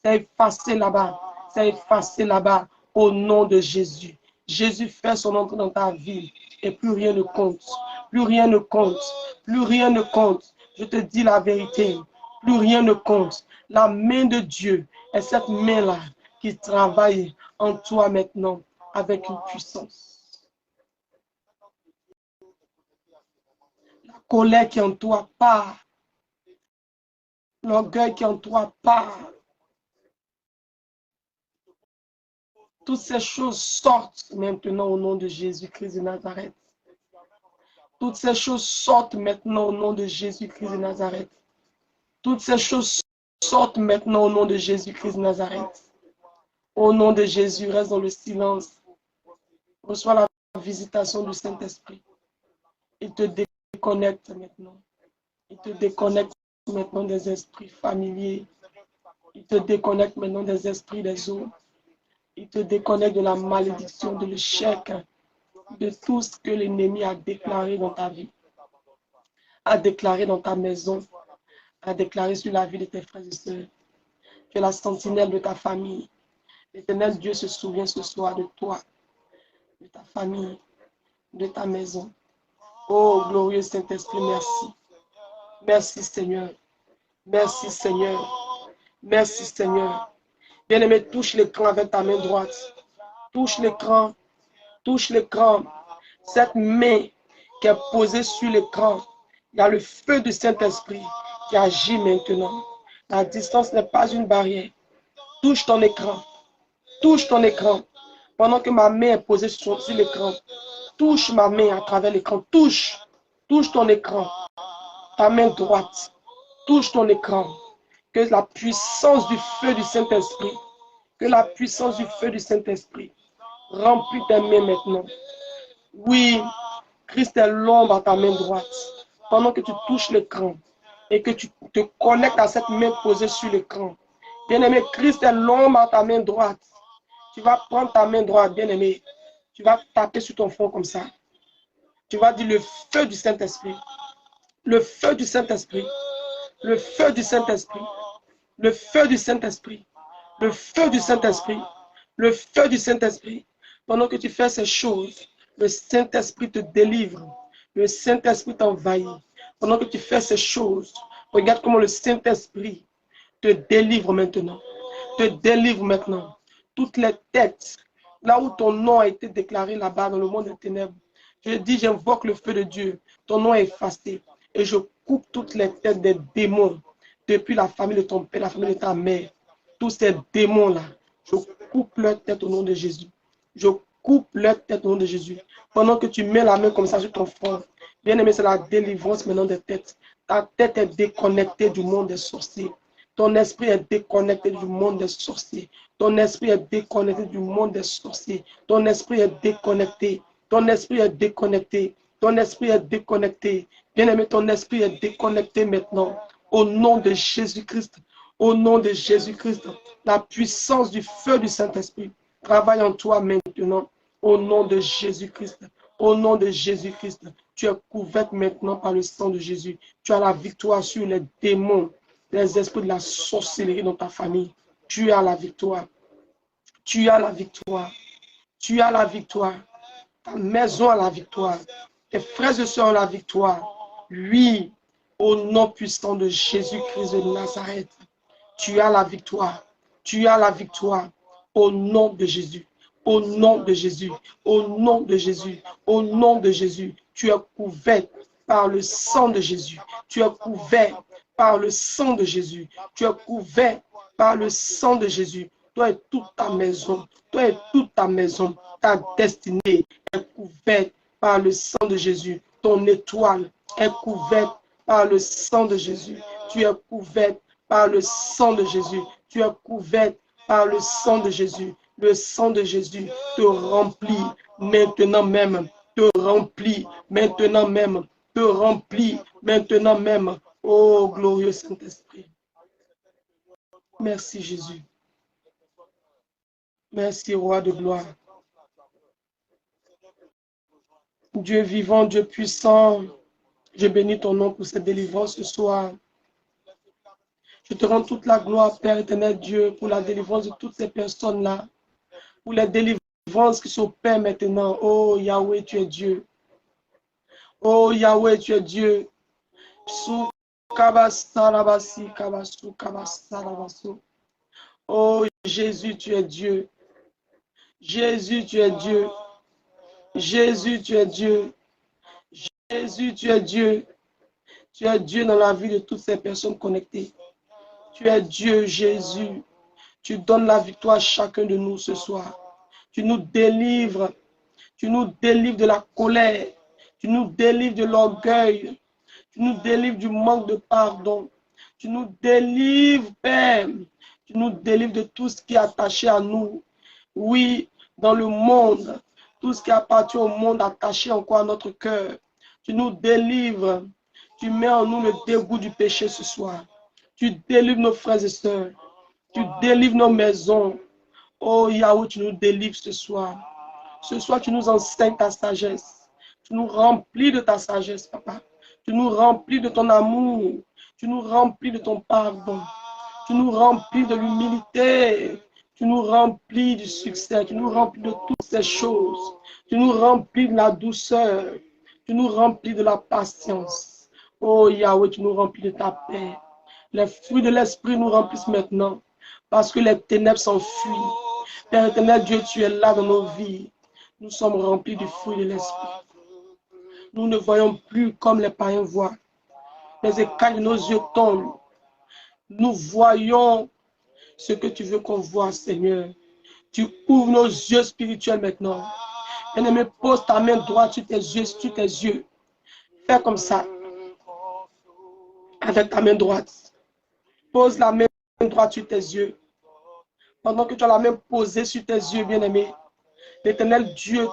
C'est effacé là-bas. C'est effacé là-bas. Au nom de Jésus. Jésus fait son entrée dans ta vie. Et plus rien ne compte. Plus rien ne compte. Plus rien ne compte. Je te dis la vérité. Plus rien ne compte. La main de Dieu est cette main-là qui travaille en toi maintenant avec une puissance. La colère qui en toi part. L'orgueil qui en toi part. Toutes ces choses sortent maintenant au nom de Jésus-Christ de Nazareth. Toutes ces choses sortent maintenant au nom de Jésus-Christ de Nazareth. Toutes ces choses sortent maintenant au nom de Jésus-Christ de Nazareth. Au nom de Jésus, reste dans le silence. Reçois la visitation du Saint-Esprit. Il te déconnecte maintenant. Il te déconnecte maintenant des esprits familiers. Il te déconnecte maintenant des esprits des eaux. Il te déconnecte de la malédiction, de l'échec, de tout ce que l'ennemi a déclaré dans ta vie, a déclaré dans ta maison, a déclaré sur la vie de tes frères et sœurs. Tu es la sentinelle de ta famille. L'Éternel Dieu se souvient ce soir de toi, de ta famille, de ta maison. Oh, glorieux Saint-Esprit, merci. Merci Seigneur. Merci Seigneur. Merci Seigneur. Bien-aimé, touche l'écran avec ta main droite. Touche l'écran. Touche l'écran. Cette main qui est posée sur l'écran, il y a le feu du Saint-Esprit qui agit maintenant. La distance n'est pas une barrière. Touche ton écran. Touche ton écran. Pendant que ma main est posée sur l'écran, touche ma main à travers l'écran. Touche. Touche ton écran. Ta main droite. Touche ton écran. Que la puissance du feu du Saint-Esprit, que la puissance du feu du Saint-Esprit remplit tes mains maintenant. Oui, Christ est l'ombre à ta main droite. Pendant que tu touches l'écran et que tu te connectes à cette main posée sur l'écran. Bien-aimé, Christ est l'ombre à ta main droite. Tu vas prendre ta main droite, bien-aimé. Tu vas taper sur ton front comme ça. Tu vas dire le feu du Saint-Esprit. Le feu du Saint-Esprit. Le feu du Saint-Esprit. Le feu du Saint-Esprit. Le feu du Saint-Esprit. Le feu du Saint-Esprit. Pendant que tu fais ces choses, le Saint-Esprit te délivre. Le Saint-Esprit t'envahit. Pendant que tu fais ces choses, regarde comment le Saint-Esprit te délivre maintenant. Te délivre maintenant. Toutes les têtes, là où ton nom a été déclaré là-bas dans le monde des ténèbres. Je dis, j'invoque le feu de Dieu. Ton nom est effacé. Et je coupe toutes les têtes des démons. Depuis la famille de ton père, la famille de ta mère. Tous ces démons-là. Je coupe leur tête au nom de Jésus. Je coupe leur tête au nom de Jésus. Pendant que tu mets la main comme ça sur ton front. Bien aimé, c'est la délivrance maintenant des têtes. Ta tête est déconnectée du monde des sorciers. Ton esprit est déconnecté du monde des sorciers. Ton esprit est déconnecté du monde des sorciers. Ton esprit est déconnecté. Ton esprit est déconnecté. Ton esprit est déconnecté. Bien-aimé, ton esprit est déconnecté maintenant. Au nom de Jésus-Christ. Au nom de Jésus-Christ. La puissance du feu du Saint-Esprit travaille en toi maintenant. Au nom de Jésus-Christ. Au nom de Jésus-Christ. Tu es couverte maintenant par le sang de Jésus. Tu as la victoire sur les démons, les esprits de la sorcellerie dans ta famille. Tu as la victoire. Tu as la victoire. Tu as la victoire. Ta maison a la victoire. Tes frères et sœurs ont la victoire. Oui, au nom puissant de Jésus-Christ de Nazareth. Tu as la victoire. Tu as la victoire. Au nom de Jésus. Au nom de Jésus. Au nom de Jésus. Au nom de Jésus. Tu es couvert par le sang de Jésus. Tu es couvert par le sang de Jésus. Tu es couvert par le sang de Jésus. Toi et toute ta maison. Toi et toute ta maison. Ta destinée est couverte par le sang de Jésus. Ton étoile est couverte par le sang de Jésus. Tu es couverte par le sang de Jésus. Tu es couverte par le sang de Jésus. Le sang de Jésus te remplit maintenant même. Te remplit maintenant même. Te remplit maintenant même. Oh, glorieux Saint-Esprit. Merci Jésus. Merci, Roi de gloire. Dieu vivant, Dieu puissant, je bénis ton nom pour cette délivrance ce soir. Je te rends toute la gloire, Père éternel Dieu, pour la délivrance de toutes ces personnes-là, pour les délivrances qui s'opèrent maintenant. Oh Yahweh, tu es Dieu. Oh Yahweh, tu es Dieu. Oh Jésus, tu es Dieu. Jésus, tu es Dieu. Jésus, tu es Dieu. Jésus, tu es Dieu. Tu es Dieu dans la vie de toutes ces personnes connectées. Tu es Dieu, Jésus. Tu donnes la victoire à chacun de nous ce soir. Tu nous délivres. Tu nous délivres de la colère. Tu nous délivres de l'orgueil. Tu nous délivres du manque de pardon. Tu nous délivres, Père. Tu nous délivres de tout ce qui est attaché à nous. Oui, dans le monde, tout ce qui appartient au monde attaché encore à notre cœur. Tu nous délivres. Tu mets en nous le dégoût du péché ce soir. Tu délivres nos frères et sœurs. Tu délivres nos maisons. Oh Yahweh, tu nous délivres ce soir. Ce soir, tu nous enseignes ta sagesse. Tu nous remplis de ta sagesse, Papa. Tu nous remplis de ton amour. Tu nous remplis de ton pardon. Tu nous remplis de l'humilité. Tu nous remplis du succès. Tu nous remplis de toutes ces choses. Tu nous remplis de la douceur. Tu nous remplis de la patience. Oh Yahweh, tu nous remplis de ta paix. Les fruits de l'esprit nous remplissent maintenant. Parce que les ténèbres s'enfuient. Père éternel, Dieu, tu es là dans nos vies. Nous sommes remplis du fruit de l'esprit. Nous ne voyons plus comme les païens voient. Les écailles de nos yeux tombent. Nous voyons ce que tu veux qu'on voit, Seigneur. Tu ouvres nos yeux spirituels maintenant. Bien-aimé, pose ta main droite sur tes yeux. Fais comme ça. Avec ta main droite. Pose la main droite sur tes yeux. Pendant que tu as la main posée sur tes yeux, bien-aimé, l'Éternel Dieu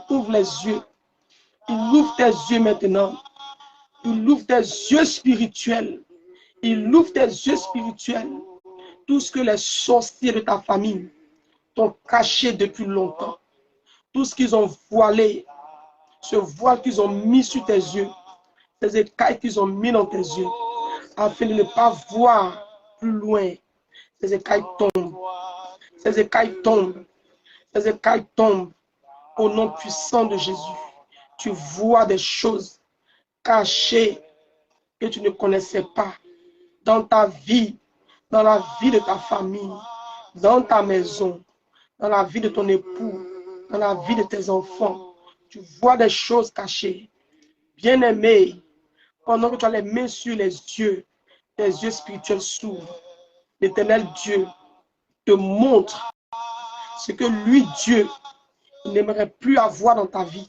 ouvre les yeux. Il ouvre tes yeux maintenant. Il ouvre tes yeux spirituels. Il ouvre tes yeux spirituels. Tout ce que les sorciers de ta famille t'ont caché depuis longtemps. Tout ce qu'ils ont voilé. Ce voile qu'ils ont mis sur tes yeux. Ces écailles qu'ils ont mis dans tes yeux. Afin de ne pas voir plus loin. Ces écailles tombent. Ces écailles tombent. Ces écailles tombent. Au nom puissant de Jésus. Tu vois des choses cachées que tu ne connaissais pas dans ta vie, dans la vie de ta famille, dans ta maison, dans la vie de ton époux, dans la vie de tes enfants. Tu vois des choses cachées. Bien-aimé, pendant que tu as les mains sur les yeux, tes yeux spirituels s'ouvrent. L'Éternel Dieu te montre ce que lui, Dieu, il n'aimerait plus avoir dans ta vie.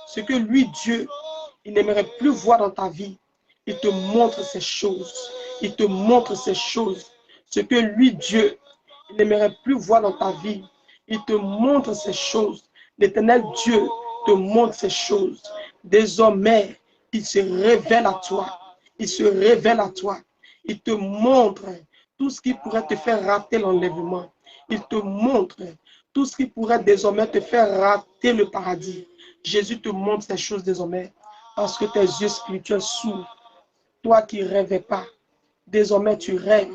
Ce que lui, Dieu, il n'aimerait plus voir dans ta vie. Il te montre ces choses. Il te montre ces choses. Ce que lui, Dieu, il n'aimerait plus voir dans ta vie. Il te montre ces choses. L'Éternel Dieu te montre ces choses. Désormais, il se révèle à toi. Il se révèle à toi. Il te montre tout ce qui pourrait te faire rater l'enlèvement. Il te montre tout ce qui pourrait désormais te faire rater le paradis. Jésus te montre ces choses désormais parce que tes yeux spirituels s'ouvrent. Toi qui ne rêvais pas, désormais tu rêves.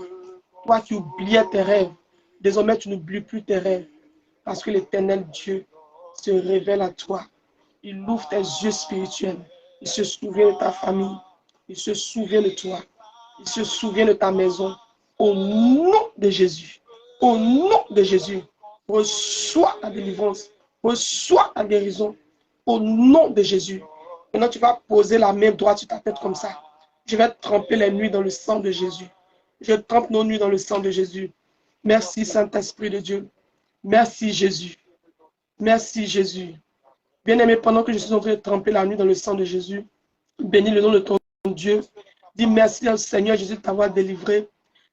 Toi qui oubliais tes rêves, désormais tu n'oublies plus tes rêves parce que l'Éternel Dieu se révèle à toi. Il ouvre tes yeux spirituels. Il se souvient de ta famille. Il se souvient de toi. Il se souvient de ta maison. Au nom de Jésus. Au nom de Jésus. Reçois ta délivrance. Reçois ta guérison. Au nom de Jésus. Maintenant, tu vas poser la main droite sur ta tête comme ça. Je vais tremper les nuits dans le sang de Jésus. Je trempe nos nuits dans le sang de Jésus. Merci, Saint-Esprit de Dieu. Merci, Jésus. Merci, Jésus. Bien-aimé, pendant que je suis en train de tremper la nuit dans le sang de Jésus, bénis le nom de ton Dieu. Dis merci au Seigneur Jésus de t'avoir délivré,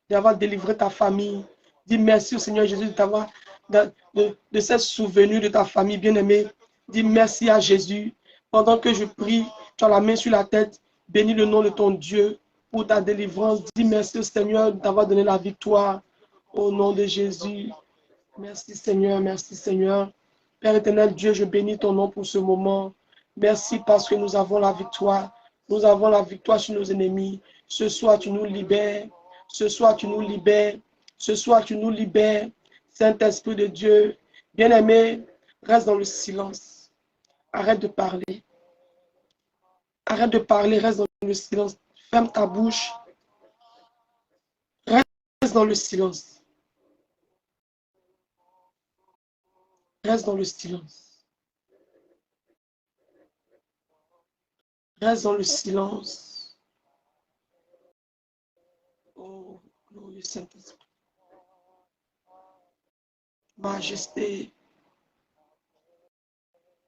d'avoir délivré ta famille. Dis merci au Seigneur Jésus de t'avoir de s'être souvenu de ta famille bien-aimée. Dis merci à Jésus. Pendant que je prie, tu as la main sur la tête. Bénis le nom de ton Dieu pour ta délivrance. Dis merci au Seigneur de t'avoir donné la victoire. Au nom de Jésus. Merci Seigneur, merci Seigneur. Père éternel Dieu, je bénis ton nom pour ce moment. Merci parce que nous avons la victoire. Nous avons la victoire sur nos ennemis. Ce soir, tu nous libères. Ce soir, tu nous libères. Ce soir, tu nous libères. Saint-Esprit de Dieu, bien-aimé, reste dans le silence. Arrête de parler. Arrête de parler, reste dans le silence. Ferme ta bouche. Reste dans le silence. Reste dans le silence. Reste dans le silence. Oh, glorieux Saint-Esprit. Majesté,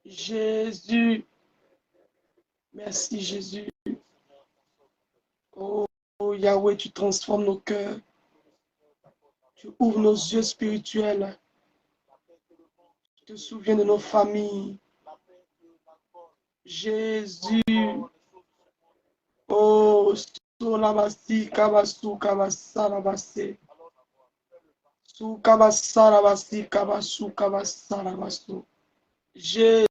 Jésus. Merci Jésus. Oh, oh, Yahweh, tu transformes nos cœurs. Tu ouvres nos yeux spirituels. Tu te souviens de nos familles. Jésus. Oh, Solabasi, Kabasu, Kabasarabase. Su Kabasarabasi, Kabasu, Kabasarabasu. Jésus.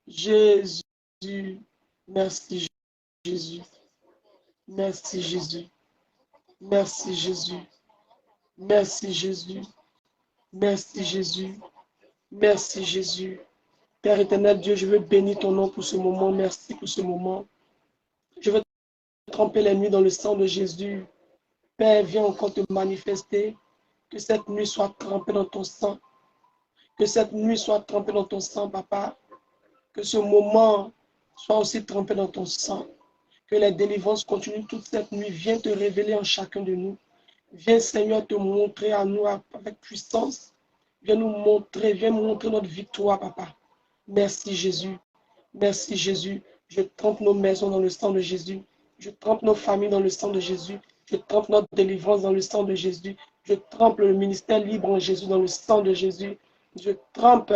Jésus. Merci Jésus. Merci Jésus. Merci Jésus. Merci Jésus. Merci Jésus. Merci Jésus. Père éternel Dieu, je veux bénir ton nom pour ce moment. Merci pour ce moment. Je veux tremper les nuits dans le sang de Jésus. Père, viens encore te manifester. Que cette nuit soit trempée dans ton sang. Que cette nuit soit trempée dans ton sang, papa. Que ce moment soit aussi trempé dans ton sang. Que les délivrances continuent toute cette nuit. Viens te révéler en chacun de nous. Viens, Seigneur, te montrer à nous avec puissance. Viens nous montrer, viens montrer notre victoire, papa. Merci, Jésus. Merci, Jésus. Je trempe nos maisons dans le sang de Jésus. Je trempe nos familles dans le sang de Jésus. Je trempe notre délivrance dans le sang de Jésus. Je trempe le ministère libre en Jésus dans le sang de Jésus. Je trempe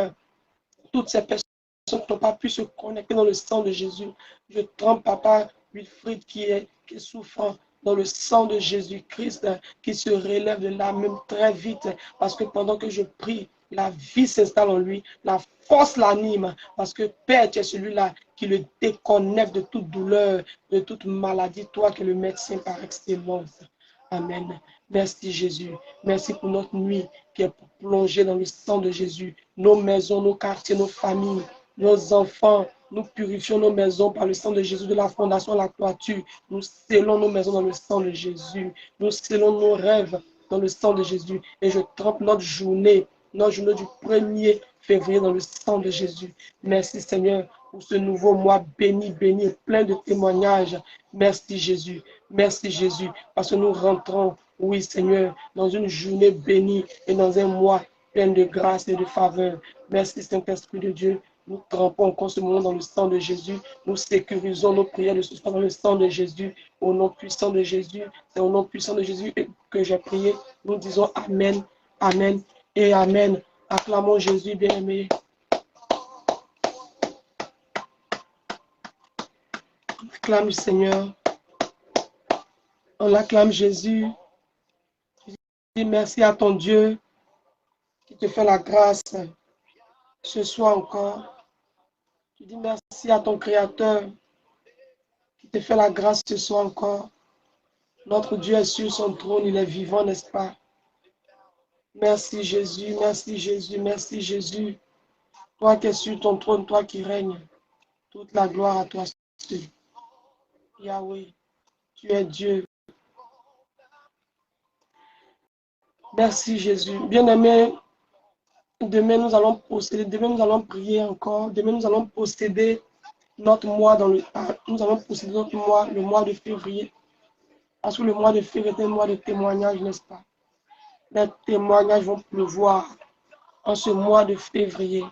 toutes ces personnes qui n'ont pas pu se connecter dans le sang de Jésus. Je trempe, papa, Wilfried qui est souffrant dans le sang de Jésus-Christ, qui se relève de là même très vite, parce que pendant que je prie, la vie s'installe en lui, la force l'anime, parce que Père, tu es celui-là qui le déconnecte de toute douleur, de toute maladie, toi qui es le médecin par excellence. Amen. Merci Jésus. Merci pour notre nuit qui est plongée dans le sang de Jésus. Nos maisons, nos quartiers, nos familles, nos enfants, nous purifions nos maisons par le sang de Jésus, de la fondation à la toiture. Nous scellons nos maisons dans le sang de Jésus. Nous scellons nos rêves dans le sang de Jésus. Et je trempe notre journée du 1er février dans le sang de Jésus. Merci Seigneur pour ce nouveau mois béni, béni et plein de témoignages. Merci Jésus. Merci Jésus. Parce que nous rentrons, oui Seigneur, dans une journée bénie et dans un mois plein de grâce et de faveur. Merci Saint-Esprit de Dieu. Nous trempons encore ce moment dans le sang de Jésus. Nous sécurisons nos prières de ce soir dans le sang de Jésus. Au nom puissant de Jésus, c'est au nom puissant de Jésus que j'ai prié. Nous disons Amen, Amen et Amen. Acclamons Jésus bien-aimé. On acclame le Seigneur. On acclame Jésus. Je dis merci à ton Dieu qui te fait la grâce ce soir encore. Je dis merci à ton Créateur qui te fait la grâce ce soir encore. Notre Dieu est sur son trône, il est vivant, n'est-ce pas? Merci Jésus, merci Jésus, merci Jésus. Toi qui es sur ton trône, toi qui règnes, toute la gloire à toi seul. Yahweh, tu es Dieu. Merci Jésus. Bien-aimé, demain nous allons posséder, demain nous allons prier encore, demain nous allons posséder notre mois nous allons posséder notre mois, le mois de février. Parce que le mois de février est un mois de témoignage, n'est-ce pas? Les témoignages vont pleuvoir en ce mois de février.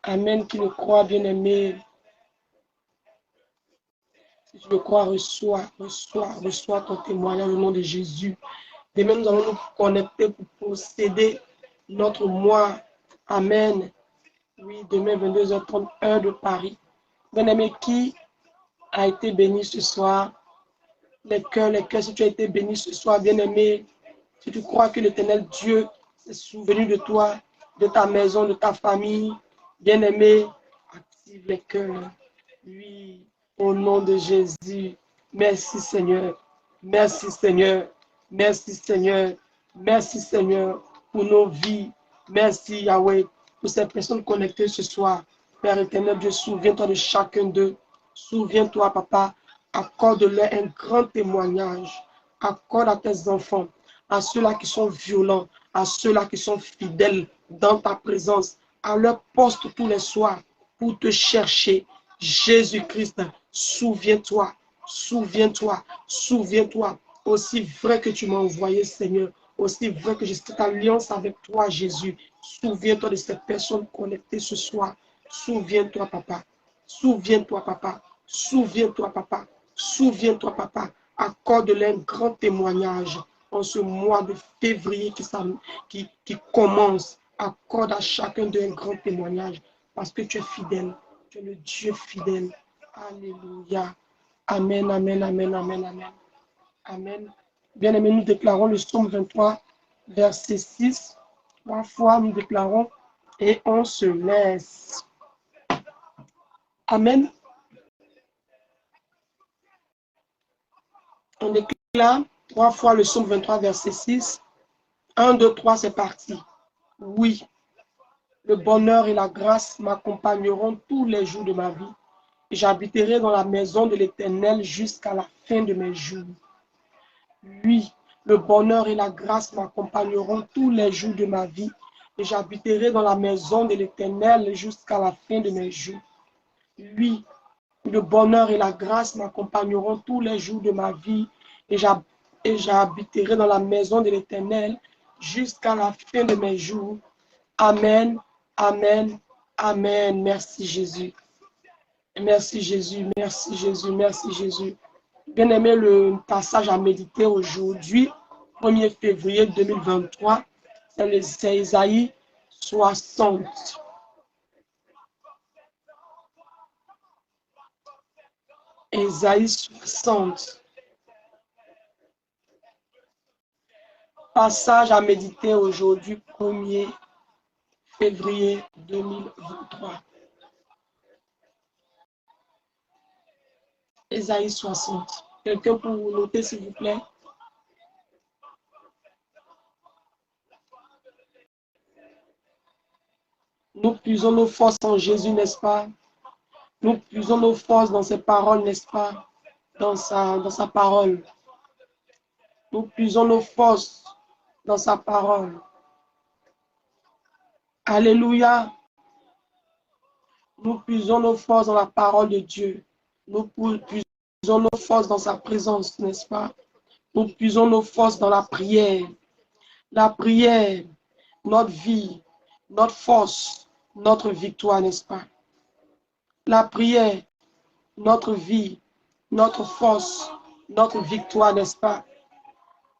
Amen, qui le croit, bien-aimé. Si tu le crois, reçois ton témoignage au nom de Jésus. Demain, nous allons nous connecter pour posséder notre mois. Amen. Oui, demain, 22h30, heure de Paris. Bien-aimé, qui a été béni ce soir? Les cœurs, si tu as été béni ce soir, bien-aimé, si tu crois que l'Éternel Dieu s'est souvenu de toi, de ta maison, de ta famille, bien-aimé, active les cœurs. Oui, au nom de Jésus. Merci Seigneur. Merci Seigneur. Merci Seigneur. Merci Seigneur pour nos vies. Merci Yahweh pour ces personnes connectées ce soir. Père éternel, Dieu, souviens-toi de chacun d'eux. Souviens-toi, papa. Accorde-leur un grand témoignage. Accorde à tes enfants, à ceux-là qui sont violents, à ceux-là qui sont fidèles dans ta présence, à leur poste tous les soirs pour te chercher. Jésus-Christ, souviens-toi, souviens-toi, souviens-toi. Aussi vrai que tu m'as envoyé, Seigneur, Aussi vrai que j'ai cette alliance avec toi, Jésus. Souviens-toi de ces personnes connectées ce soir. Souviens-toi, papa. Souviens-toi, papa. Souviens-toi, papa. Souviens-toi, papa. Accorde-leur un grand témoignage en ce mois de février qui commence. Accorde à chacun d'eux un grand témoignage parce que tu es fidèle. Tu es le Dieu fidèle. Alléluia. Amen, amen, amen, amen, amen. Amen. Bien-aimés, nous déclarons le psaume 23, verset 6. 3 fois, nous déclarons et on se laisse. Amen. On déclare 3 fois le psaume 23, verset 6. 1, 2, 3, c'est parti. Oui, le bonheur et la grâce m'accompagneront tous les jours de ma vie. Et j'habiterai dans la maison de l'Éternel jusqu'à la fin de mes jours. Oui, le bonheur et la grâce m'accompagneront tous les jours de ma vie. Et j'habiterai dans la maison de l'Éternel jusqu'à la fin de mes jours. Oui, le bonheur et la grâce m'accompagneront tous les jours de ma vie. Et j'habiterai dans la maison de l'Éternel jusqu'à la fin de mes jours. Amen, amen, amen. Merci Jésus. Merci Jésus, merci Jésus, merci Jésus. Bien-aimé, le passage à méditer aujourd'hui, 1er février 2023, c'est Isaïe 60. Isaïe 60. Passage à méditer aujourd'hui, 1er février 2023. Isaïe 60. Quelqu'un pour vous noter, s'il vous plaît? Nous puisons nos forces en Jésus, n'est-ce pas? Nous puisons nos forces dans ses paroles, n'est-ce pas? Dans sa parole. Nous puisons nos forces dans sa parole. Alléluia. Nous puisons nos forces dans la parole de Dieu. Nous puisons nos forces dans sa présence, n'est-ce pas? Nous puisons nos forces dans la prière. La prière, notre vie, notre force, notre victoire, n'est-ce pas? La prière, notre vie, notre force, notre victoire, n'est-ce pas?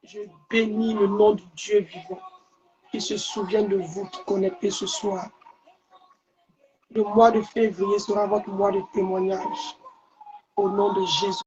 Je bénis le nom du Dieu vivant qui se souvient de vous qui connectez ce soir. Le mois de février sera votre mois de témoignage. Au nom de Jésus.